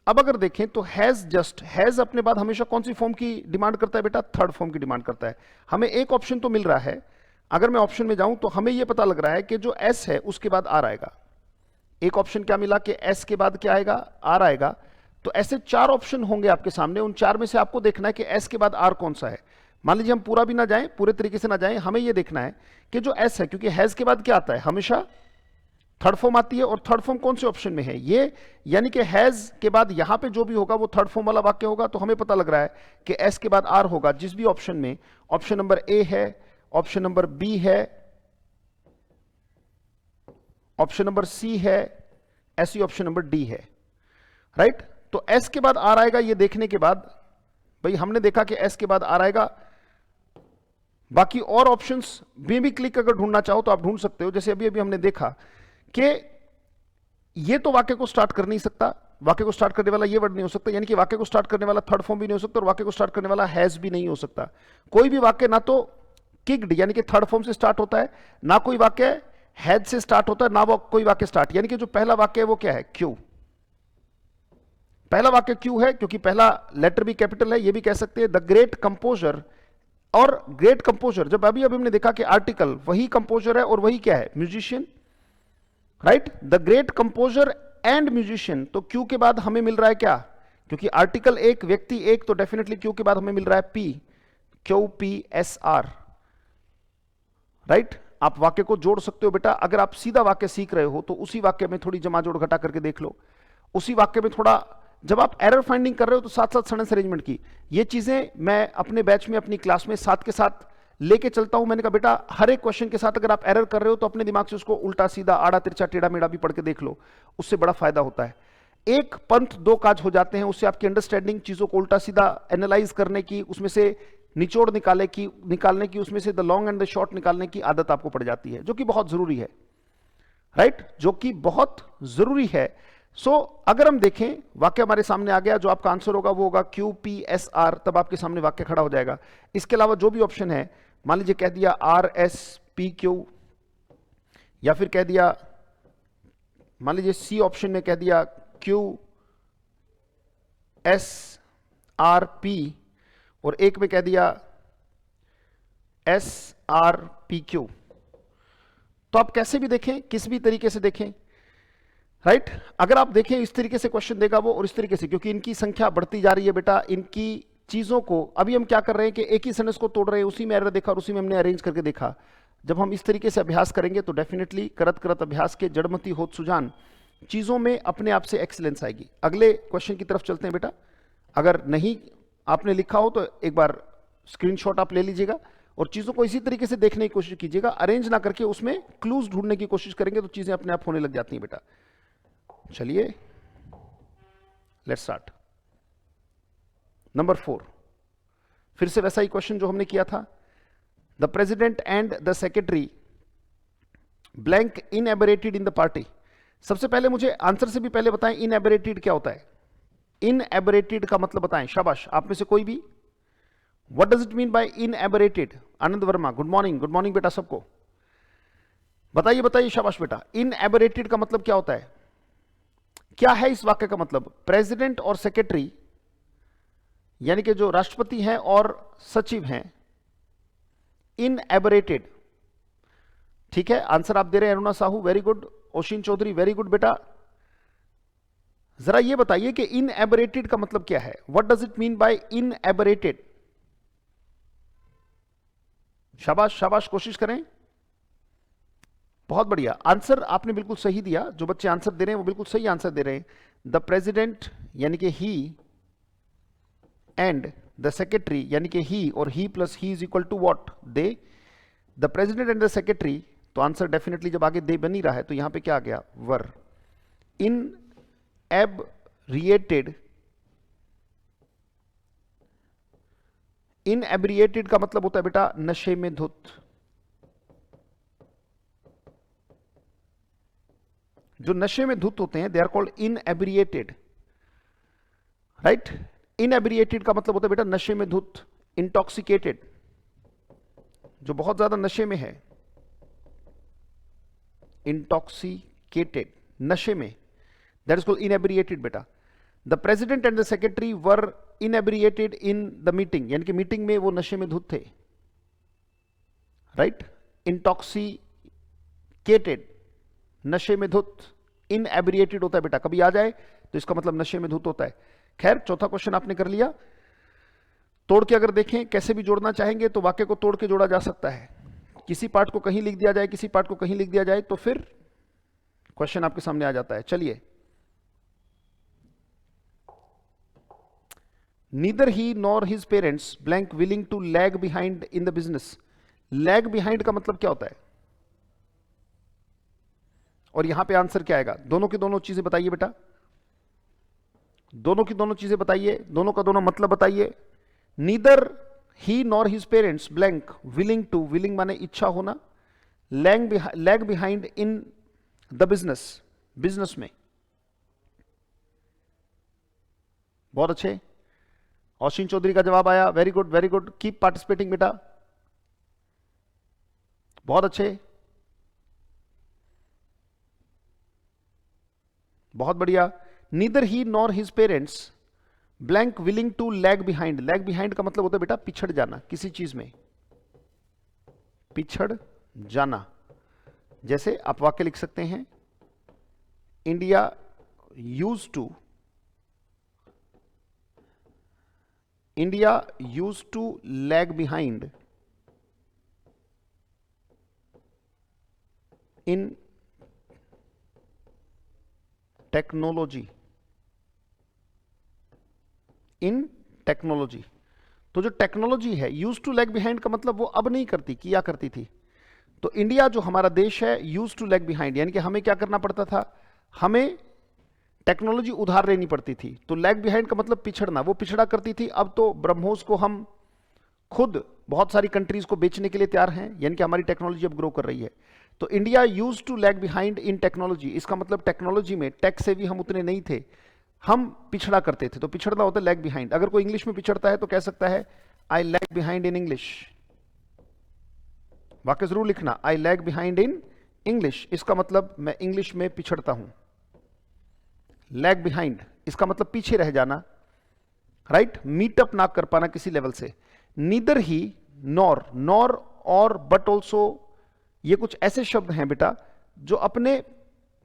अब अगर देखें तो हैज जस्ट, हैज अपने बाद हमेशा कौन सी फॉर्म की डिमांड करता है बेटा? थर्ड फॉर्म की डिमांड करता है. हमें एक ऑप्शन तो मिल रहा है, अगर मैं ऑप्शन में जाऊं तो हमें यह पता लग रहा है कि जो एस है उसके बाद आर आएगा. एक ऑप्शन क्या मिला कि एस के बाद क्या आएगा? आर आएगा. तो ऐसे 4 ऑप्शन होंगे आपके सामने, उन 4 में से आपको देखना है कि एस के बाद आर कौन सा है. मान लीजिए हम पूरा भी ना जाएं, पूरे तरीके से ना जाएं, हमें यह देखना है कि जो एस है, क्योंकि हैज के बाद क्या आता है, हमेशा थर्ड फॉर्म आती है, और थर्ड फॉर्म कौन से ऑप्शन में है ये, यानी कि हैज के बाद यहां पे जो भी होगा वो थर्ड फॉर्म वाला वाक्य होगा। तो हमें पता लग रहा है कि एस के बाद आर होगा जिस भी ऑप्शन में, ऑप्शन नंबर ए है, ऑप्शन नंबर बी है, ऑप्शन नंबर सी है, ऐसी ऑप्शन नंबर डी है, राइट। तो एस के बाद आर आएगा, ये देखने के बाद भाई हमने देखा कि एस के बाद आर आएगा। बाकी और ऑप्शंस में भी क्लिक अगर ढूंढना चाहो तो आप ढूंढ सकते हो। जैसे अभी अभी हमने देखा कि ये तो वाक्य को स्टार्ट कर नहीं सकता, वाक्य को स्टार्ट करने वाला ये वर्ड नहीं हो सकता, यानी कि वाक्य को स्टार्ट करने वाला थर्ड फॉर्म भी नहीं हो सकता, और वाक्य को स्टार्ट करने वाला हैज भी नहीं हो सकता। कोई भी वाक्य ना तो किक्ड यानी कि थर्ड फॉर्म से स्टार्ट होता है, ना कोई वाक्य हैज से स्टार्ट होता है, ना वो कोई वाक्य स्टार्ट, यानी कि जो पहला वाक्य है वो क्या है, क्यू। पहला वाक्य क्यू है क्योंकि पहला लेटर भी कैपिटल है। ये भी कह सकते हैं द ग्रेट कंपोजर, और ग्रेट कंपोजर जब अभी अभी हमने देखा कि आर्टिकल वही कंपोजर है और वही क्या है, musician, right. The great composer and musician, तो क्यू के बाद हमें मिल रहा है क्या, क्योंकि आर्टिकल एक, व्यक्ति एक, तो डेफिनेटली क्यू के बाद हमें मिल रहा है P, Q P S R, right. आप वाक्य को जोड़ सकते हो बेटा। अगर आप सीधा वाक्य सीख रहे हो तो उसी वाक्य में थोड़ी जमा जोड़ घटा करके देख लो, उसी वाक्य में थोड़ा, जब आप एरर फाइंडिंग कर रहे हो तो साथ साथ सेंटेंस अरेंजमेंट की ये चीजें मैं अपने बैच में अपनी क्लास में साथ के साथ लेके चलता हूं। मैंने कहा बेटा हर एक क्वेश्चन के साथ अगर आप एरर कर रहे हो तो अपने दिमाग से उसको उल्टा सीधा, आड़ा तिरछा, टेढ़ा मेढ़ा भी पढ़ के देख लो, उससे बड़ा फायदा होता है। एक पंथ दो काज हो जाते हैं, उससे आपकी अंडरस्टैंडिंग, चीजों को उल्टा सीधा एनालाइज करने की, उसमें से निचोड़ निकालने की, उसमें से the long and the short निकालने की आदत आपको पड़ जाती है, जो कि बहुत जरूरी है, राइट, जो कि बहुत जरूरी है। अगर हम देखें वाक्य हमारे सामने आ गया, जो आपका आंसर होगा वो होगा क्यू पी एस आर, तब आपके सामने वाक्य खड़ा हो जाएगा। इसके अलावा जो भी ऑप्शन है, मान लीजिए कह दिया आर एस पी क्यू, या फिर कह दिया, मान लीजिए सी ऑप्शन में कह दिया क्यू एस आर पी, और एक में कह दिया एस आर पी क्यू। तो आप कैसे भी देखें, किस भी तरीके से देखें, राइट। अगर आप देखें इस तरीके से क्वेश्चन देगा वो, और इस तरीके से, क्योंकि इनकी संख्या बढ़ती जा रही है बेटा, इनकी चीजों को अभी हम क्या कर रहे हैं कि एक ही सेंटेंस को तोड़ रहे हैं, उसी में एरर देखा और उसी में हमने अरेंज करके देखा। जब हम इस तरीके से अभ्यास करेंगे तो डेफिनेटली करत करत अभ्यास के जड़मती होत सुजान, चीजों में अपने आप से एक्सीलेंस आएगी। अगले क्वेश्चन की तरफ चलते हैं बेटा। अगर नहीं आपने लिखा हो तो एक बार स्क्रीनशॉट आप ले लीजिएगा और चीजों को इसी तरीके से देखने की कोशिश कीजिएगा, अरेंज ना करके उसमें क्लूज ढूंढने की कोशिश करेंगे तो चीजें अपने आप होने लग जाती हैं बेटा। चलिए लेट्स स्टार्ट। नंबर 4, फिर से वैसा ही क्वेश्चन जो हमने किया था। The president and the secretary blank inebriated in the party. सबसे पहले मुझे आंसर से भी पहले बताएं इनएबरेटेड क्या होता है। इनएबरेटेड का मतलब बताएं, शाबाश, आप में से कोई भी। What does it mean by inebriated? Anand Verma, good morning, good morning बेटा सबको, बताइए बताइए, शाबाश बेटा। इनएबरेटेड का मतलब क्या होता है, क्या है इस वाक्य का मतलब? प्रेसिडेंट और सेक्रेटरी यानी कि जो राष्ट्रपति हैं और सचिव हैं, इनएबरेटेड, ठीक है। आंसर आप दे रहे हैं Aruna Sahu, very good. Oshin Chaudhary, very good बेटा। जरा ये बताइए कि इनएबरेटेड का मतलब क्या है, what does it mean by inebriated? शाबाश शाबाश, कोशिश करें, बहुत बढ़िया। आंसर आपने बिल्कुल सही दिया, जो बच्चे आंसर दे रहे हैं वो बिल्कुल सही आंसर दे रहे हैं। द प्रेसिडेंट यानी कि ही, एंड द सेक्रेटरी यानी कि ही, और he plus he is equal to what, they. The president and the secretary, तो आंसर डेफिनेटली जब आगे दे बन ही रहा है तो यहां पे क्या आ गया, वर। इन एब्रिएटेड, इनएब्रिएटेड का मतलब होता है बेटा नशे में धुत। जो नशे में धुत होते हैं दे आर कॉल्ड इनएब्रिएटेड, राइट। इनएब्रिएटेड का मतलब होता है बेटा नशे में धुत, इंटॉक्सिकेटेड, जो बहुत ज्यादा नशे में है, इंटॉक्सिकेटेड, नशे में, दैट इज कॉल्ड इनएब्रिएटेड बेटा। The president and the secretary were inebriated in the meeting, यानी कि मीटिंग में वो नशे में धुत थे, राइट। इंटॉक्सिकेटेड, नशे में धुत, इनएब्रिएटेड होता है बेटा, कभी आ जाए तो इसका मतलब नशे में धुत होता है। खैर, चौथा क्वेश्चन आपने कर लिया। तोड़ के अगर देखें कैसे भी जोड़ना चाहेंगे तो वाक्य को तोड़ के जोड़ा जा सकता है। किसी पार्ट को कहीं लिख दिया जाए, किसी पार्ट को कहीं लिख दिया जाए, तो फिर क्वेश्चन आपके सामने आ जाता है। चलिए, neither he nor his parents blank willing to lag behind in the business. Lag behind का मतलब क्या होता है, और यहां पे आंसर क्या आएगा? दोनों की दोनों चीजें बताइए बेटा, दोनों की दोनों चीजें बताइए, दोनों का दोनों मतलब बताइए। Neither he nor his parents blank willing to, willing माने इच्छा होना, lag behind in the business, business में। बहुत अच्छे, औशिन चौधरी का जवाब आया, very good very good, keep participating बेटा, बहुत अच्छे, बहुत बढ़िया। Neither he nor his parents blank willing to lag behind. Lag behind का मतलब होता है बेटा पिछड़ जाना, किसी चीज में पिछड़ जाना। जैसे आप वाक्य लिख सकते हैं, India use to lag behind in technology, in technology. तो जो टेक्नोलॉजी है, यूज टू लैग बिहाइंड का मतलब वो अब नहीं करती, किया करती थी। तो इंडिया जो हमारा देश है, यूज टू लैग बिहाइंड, यानी कि हमें क्या करना पड़ता था, हमें टेक्नोलॉजी उधार लेनी पड़ती थी। तो लैग बिहाइंड का मतलब पिछड़ना, वो पिछड़ा करती थी। अब तो ब्रह्मोस को हम खुद बहुत सारी कंट्रीज को बेचने के लिए तैयार हैं, यानी कि हमारी टेक्नोलॉजी अब ग्रो कर रही है। तो India use to lag behind in technology, इसका मतलब टेक्नोलॉजी में, टेक से भी हम उतने नहीं थे, हम पिछड़ा करते थे। तो पिछड़ना होता है लैग बिहाइंड। अगर कोई इंग्लिश में पिछड़ता है तो कह सकता है आई लैग बिहाइंड इन इंग्लिश। वाक्य जरूर लिखना, आई लैग बिहाइंड इन इंग्लिश, इसका मतलब मैं इंग्लिश में पिछड़ता हूं। लैग बिहाइंड इसका मतलब पीछे रह जाना, राइट, मीटअप ना कर पाना किसी लेवल से। नीदर ही नॉर, नॉर और बट ऑल्सो, ये कुछ ऐसे शब्द हैं बेटा जो अपने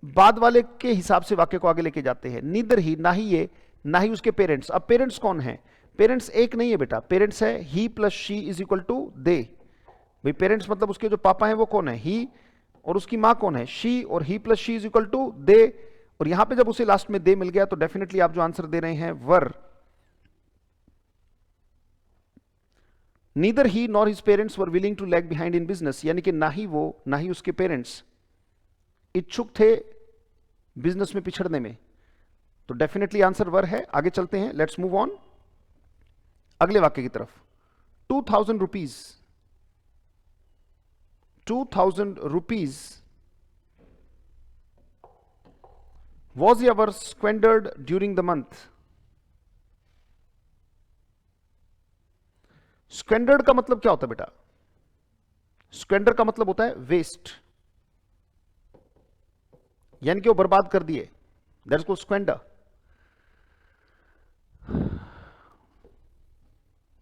बाद वाले के हिसाब से वाक्य को आगे लेके जाते हैं। नीदर ही, ना ही ये, ना ही उसके पेरेंट्स। अब पेरेंट्स कौन है? पेरेंट्स एक नहीं है बेटा, पेरेंट्स है he plus she is equal to they. भाई पेरेंट्स मतलब उसके जो पापा हैं वो कौन है? ही, और उसकी मां कौन है? शी, और he plus she is equal to they. और यहां पे जब उसे लास्ट में दे मिल गया तो डेफिनेटली आप जो आंसर दे रहे हैं were. Neither he nor his parents were willing to lag behind in business, यानी कि ना ही वो, ना ही उसके पेरेंट्स इच्छुक थे बिजनेस में पिछड़ने में। तो डेफिनेटली आंसर वर है। आगे चलते हैं, लेट्स मूव ऑन अगले वाक्य की तरफ। 2000 rupees, 2000 rupees was ever squandered during the month। स्क्वेंडर्ड का मतलब क्या होता है बेटा? स्क्वेंडर का मतलब होता है वेस्ट, यानी कि वो बर्बाद कर दिए, that's called squander.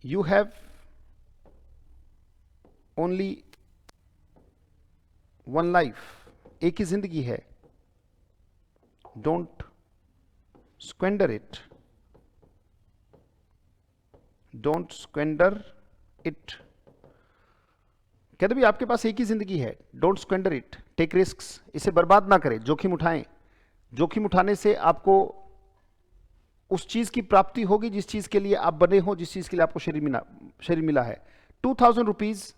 You have only one life, एक ही जिंदगी है, don't squander it, don't squander it. कहते भी आपके पास एक ही जिंदगी है, don't squander it, take risks, इसे बर्बाद ना करें, जोखिम उठाएं। जोखिम उठाने से आपको उस चीज की प्राप्ति होगी जिस चीज के लिए आप बने हो, जिस चीज के लिए आपको शरीर मिला है। 2000 रुपीज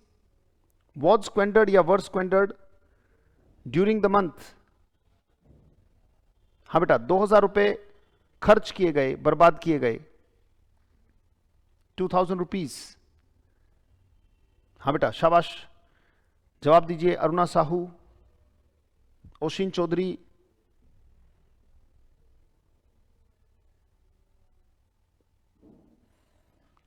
वॉज स्क्वेंडर्ड या वर स्क्वेंडर्ड ड्यूरिंग द मंथ। हाँ बेटा, 2000 रुपए खर्च किए गए, बर्बाद किए गए। 2000 रुपीज। हाँ बेटा, शाबाश, जवाब दीजिए। अरुणा साहू, ओशिन चौधरी,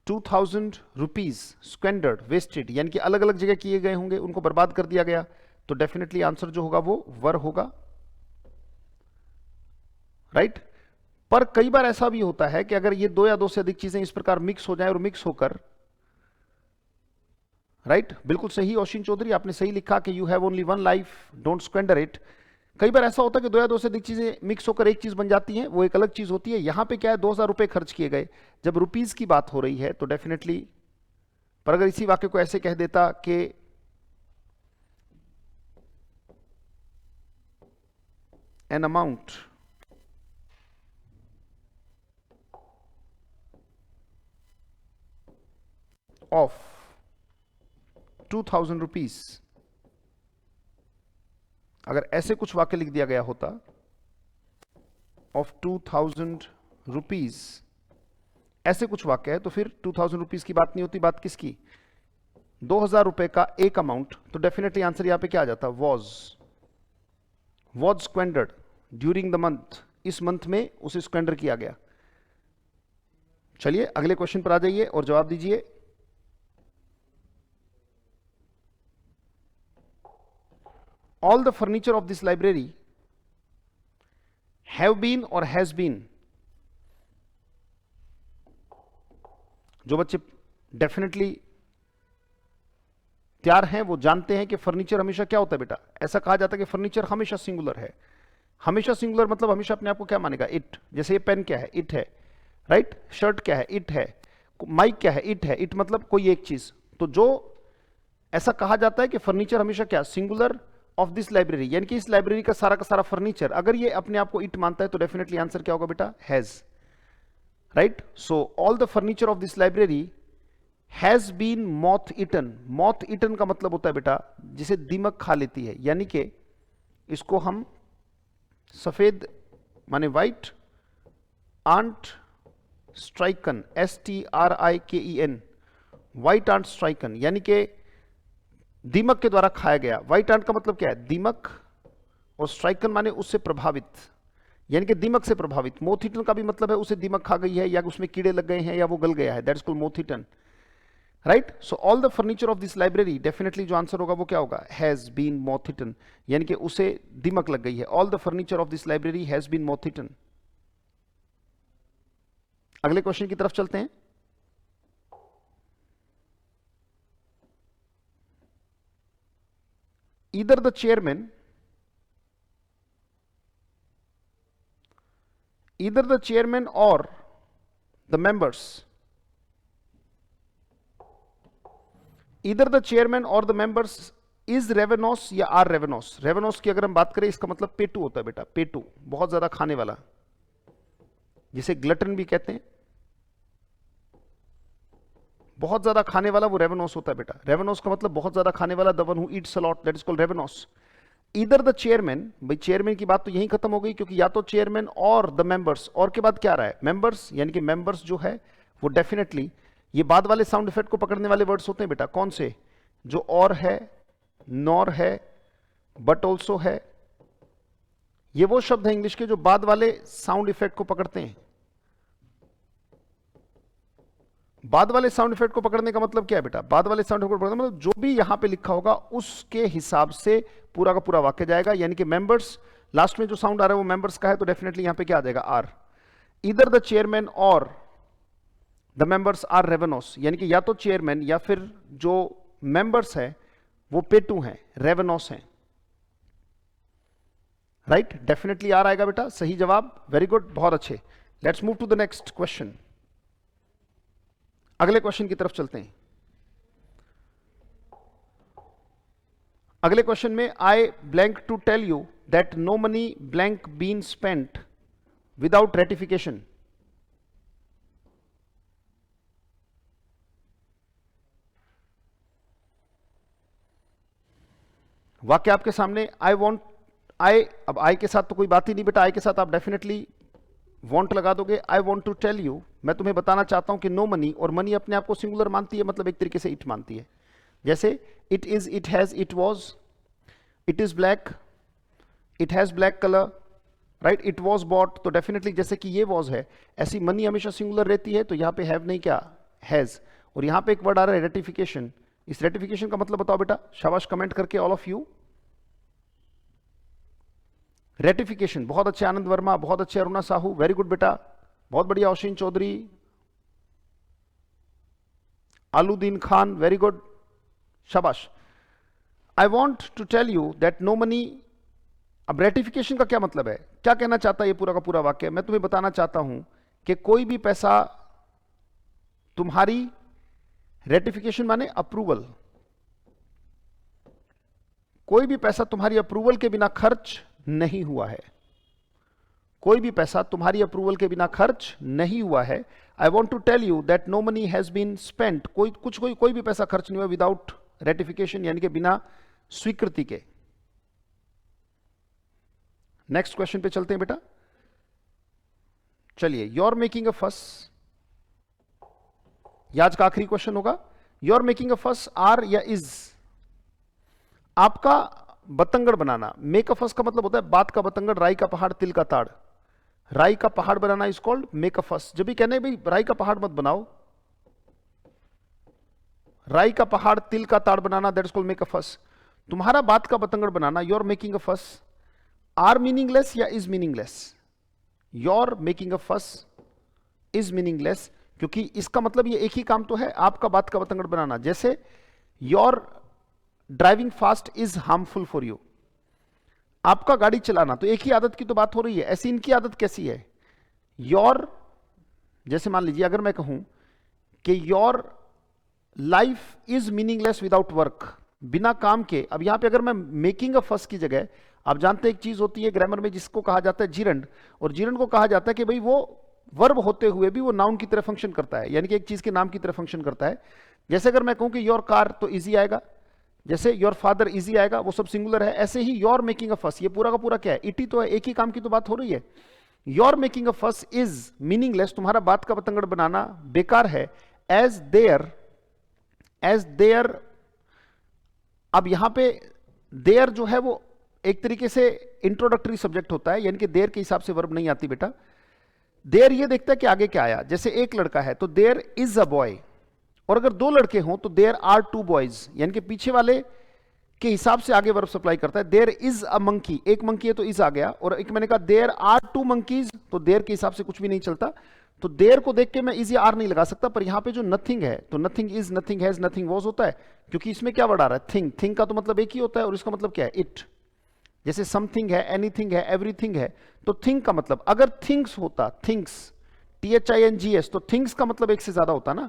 ₹2000 स्क्वेंडर्ड, वेस्टेड, यानी कि अलग अलग जगह किए गए होंगे, उनको बर्बाद कर दिया गया। तो डेफिनेटली आंसर जो होगा वो वर होगा, राइट। पर कई बार ऐसा भी होता है कि अगर ये दो या दो से अधिक चीजें इस प्रकार मिक्स हो जाएं और मिक्स होकर, राइट, बिल्कुल सही ओशिन चौधरी, आपने सही लिखा कि you have only one life, don't squander it. कई बार ऐसा होता है कि दो या दो से अधिक चीजें मिक्स होकर एक चीज बन जाती हैं, वो एक अलग चीज होती है। यहां पे क्या है, 2000 रुपए खर्च किए गए। जब रुपीज की बात हो रही है तो डेफिनेटली, पर अगर इसी वाक्य को ऐसे कह देता कि एन अमाउंट ऑफ 2000 रुपीज, अगर ऐसे कुछ वाक्य लिख दिया गया होता, ऑफ 2000 रुपीज, ऐसे कुछ वाक्य है, तो फिर 2000 रुपीज की बात नहीं होती, बात किसकी, 2000 रुपए का एक अमाउंट। तो डेफिनेटली आंसर यहां पे क्या आ जाता, वॉज स्क्वेंडर्ड ड्यूरिंग द मंथ, इस मंथ में उसे स्क्वेंडर किया गया। चलिए अगले क्वेश्चन पर आ जाइए और जवाब दीजिए। All the furniture of this library have been और हैज बीन, जो बच्चे डेफिनेटली तैयार हैं वो जानते हैं कि फर्नीचर हमेशा क्या होता है बेटा, ऐसा कहा जाता है कि फर्नीचर हमेशा सिंगुलर है। हमेशा सिंगुलर मतलब हमेशा अपने आप को क्या मानेगा, इट। जैसे ये पेन क्या है, इट है, राइट। शर्ट क्या है, इट है। माइक क्या है, इट है। इट मतलब कोई एक चीज। तो जो ऐसा कहा जाता है कि फर्नीचर हमेशा क्या, सिंगुलर ऑफ दिस लाइब्रेरी, यानी कि इस लाइब्रेरी का सारा फर्नीचर, अगर ये अपने आप को इट मानता है तो डेफिनेटली आंसर क्या होगा बेटा, has, right. So all the furniture of this library has been moth eaten. Moth eaten का मतलब होता है बेटा जिसे दीमक खा लेती है, यानी कि इसको हम सफेद माने white ant stricken, STRIKEN, white ant stricken, यानी कि दीमक के द्वारा खाया गया। व्हाइट आंट का मतलब क्या है, दीमक, और स्ट्राइकन माने उससे प्रभावित, यानी कि दीमक से प्रभावित। मोथ ईटन का भी मतलब है उसे दीमक खा गई है, या उसमें कीड़े लग गए हैं, या वो गल गया है, that is called moth eaten, right. So all the furniture of this library, definitely जो आंसर होगा वो क्या होगा, हैज बीन मोथ ईटन, यानी कि उसे दीमक लग गई है। All the furniture of this library has been moth eaten. अगले क्वेश्चन की तरफ चलते हैं। Either the chairman or the members, either the chairman or the members is ravenous या are ravenous। ravenous की अगर हम बात करें इसका मतलब पेटू होता है बेटा, पेटू, बहुत ज्यादा खाने वाला, जिसे ग्लटन भी कहते हैं, बहुत ज्यादा खाने वाला वो रेवेनोस होता है बेटा। रेवेनोस का मतलब बहुत ज्यादा खाने वाला, the one who eats a lot, that is called ravenous. Either the chairman, भाई चेयरमैन की बात तो यहीं खत्म हो गई, क्योंकि या तो चेयरमैन और द मेंबर्स, और के बाद क्या आ रहा है, मेंबर्स, यानी कि मेंबर्स जो है वो डेफिनेटली ये बाद वाले साउंड इफेक्ट को पकड़ने वाले वर्ड्स होते हैं बेटा। कौन से, जो और है, नॉर है, बट ऑल्सो है, ये वो शब्द है इंग्लिश के जो बाद वाले साउंड इफेक्ट को पकड़ते हैं। बाद वाले साउंड इफेक्ट को पकड़ने का मतलब क्या है बेटा, बाद वाले साउंड इफेक्ट को पकड़ने मतलब जो भी यहां पे लिखा होगा उसके हिसाब से पूरा का पूरा वाक्य जाएगा। यानी कि मेंबर्स, लास्ट में जो साउंड आ रहा है वो मेंबर्स का है, तो डेफिनेटली यहां पे क्या आ जाएगा, आर। इधर द चेयरमैन और द मेंबर्स आर रेवेनोस, यानी कि या तो चेयरमैन या फिर जो मेंबर्स है वो पेटू हैं, रेवेनोस हैं, राइट। डेफिनेटली आर आएगा बेटा, सही जवाब, वेरी गुड, बहुत अच्छे। Let's move to the next question. अगले क्वेश्चन की तरफ चलते हैं। अगले क्वेश्चन में, I blank to tell you that no money blank been spent without ratification. वाक्य आपके सामने, आई वॉन्ट, अब आई के साथ तो कोई बात ही नहीं बेटा, आई के साथ आप डेफिनेटली वॉन्ट लगा दोगे। I want to tell you, मैं तुम्हें बताना चाहता हूं कि नो मनी, और मनी अपने आप को सिंगुलर मानती है, मतलब एक तरीके से इट मानती है। जैसे it is, it has, it was, it is black, it has black colour, right. It was bought, तो डेफिनेटली जैसे कि ये वॉज है, ऐसी मनी हमेशा सिंगुलर रहती है, तो यहां पे हैव नहीं, क्या हैज। और यहां पे एक वर्ड आ रहा है रेटिफिकेशन। इस रेटिफिकेशन का मतलब बताओ बेटा, शाबाश कमेंट करके ऑल ऑफ यू। रेटिफिकेशन, बहुत अच्छे आनंद वर्मा, बहुत अच्छे अरुणा साहू, वेरी गुड बेटा, बहुत बढ़िया ओशिन चौधरी, आलूदीन खान, वेरी गुड, शाबाश। I want to tell you that no money अब रेटिफिकेशन का क्या मतलब है, क्या कहना चाहता है ये पूरा का पूरा वाक्य? मैं तुम्हें बताना चाहता हूं कि कोई भी पैसा तुम्हारी, रेटिफिकेशन माने अप्रूवल, कोई भी पैसा तुम्हारी अप्रूवल के बिना खर्च नहीं हुआ है, कोई भी पैसा तुम्हारी अप्रूवल के बिना खर्च नहीं हुआ है। I want to tell you that no money has been spent, कोई भी पैसा खर्च नहीं हुआ विदाउट रेटिफिकेशन, यानी कि बिना स्वीकृति के। नेक्स्ट क्वेश्चन पे चलते हैं बेटा। चलिए, योर मेकिंग अ फस, ये आज का आखिरी क्वेश्चन होगा। योर मेकिंग अ फस, आर या इज, आपका बतंगड़ बनाना। मेक अ फस का मतलब होता है बात का बतंगड़, राई का पहाड़ तिल का ताड़। राई का पहाड़ बनाना इज कॉल्ड मेक अ फस। जब भी कहने भाई राई का पहाड़ मत बनाओ, राई का पहाड़ तिल का ताड़ बनाना, that is called make a fuss. तुम्हारा बात का बतंगड़ बनाना, योर मेकिंग अ फस, आर मीनिंगलेस या is meaningless? Your making a फस इज मीनिंगलेस, क्योंकि इसका मतलब ये एक ही काम तो है, आपका बात का बतंगड़ बनाना। जैसे your driving fast is harmful for you, आपका गाड़ी चलाना, तो एक ही आदत की तो बात हो रही है। ऐसी इनकी आदत कैसी है? योर, जैसे मान लीजिए अगर मैं कहूं कि your life is meaningless without work, बिना काम के। अब यहां पे अगर मैं मेकिंग अ फस की जगह, आप जानते हैं एक चीज होती है ग्रामर में जिसको कहा जाता है जीरंड, और जीरंड को कहा जाता है कि भाई वो वर्ब होते हुए भी वो नाउन की तरह फंक्शन करता है, यानी कि एक चीज के नाम की तरह फंक्शन करता है। जैसे अगर मैं कहूं कि योर कार, तो इजी आएगा। जैसे योर फादर, इजी आएगा, वो सब सिंगुलर है। ऐसे ही योर मेकिंग अ फस, ये पूरा का पूरा क्या है? इट ही तो है, एक ही काम की तो बात हो रही है। योर मेकिंग अ फस इज मीनिंगलेस, तुम्हारा बात का बतंगड़ बनाना बेकार है। एज देयर, अब यहां पे देयर जो है वो एक तरीके से इंट्रोडक्टरी सब्जेक्ट होता है, यानी कि देयर के हिसाब से वर्ब नहीं आती बेटा। देयर ये देखता है कि आगे क्या आया। जैसे एक लड़का है तो देयर इज अ बॉय, और अगर दो लड़के हों तो देयर आर टू बॉयज, यानी कि पीछे वाले के हिसाब से आगे वर्ब सप्लाई करता है। देयर इज अ मंकी, एक मंकी है तो इज आ गया, और एक मैंने कहा देयर आर टू मंकीज, तो देयर के हिसाब से कुछ भी नहीं चलता। तो देयर को देख के मैं इज या आर नहीं लगा सकता, पर यहां पे जो नथिंग है, तो nothing is, nothing has, nothing was होता है, क्योंकि इसमें क्या वर्ड आ रहा है? थिंग। थिंग का तो मतलब एक ही होता है, और इसका मतलब क्या है? इट। जैसे समथिंग है, एनीथिंग है, एवरीथिंग है, तो थिंग का मतलब, अगर थिंग्स होता, थिंग्स THINGS, तो थिंग्स का मतलब एक से ज्यादा होता ना।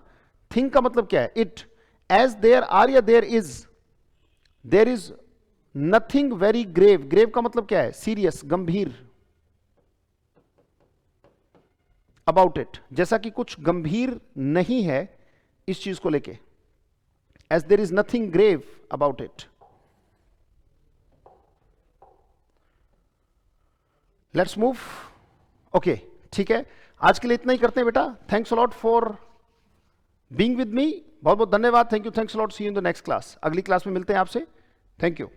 थिंग का मतलब क्या है? इट। एज देयर आर या there is nothing very grave, grave का मतलब क्या है? सीरियस, गंभीर। अबाउट इट, जैसा कि कुछ गंभीर नहीं है इस चीज को लेके। As there is nothing grave about it. Let's move. Okay, ठीक है, आज के लिए इतना ही करते हैं बेटा। Thanks a lot for being with me, बहुत बहुत धन्यवाद। Thank you, thanks a lot, see you in the next class. अगली क्लास में मिलते हैं आपसे। Thank you.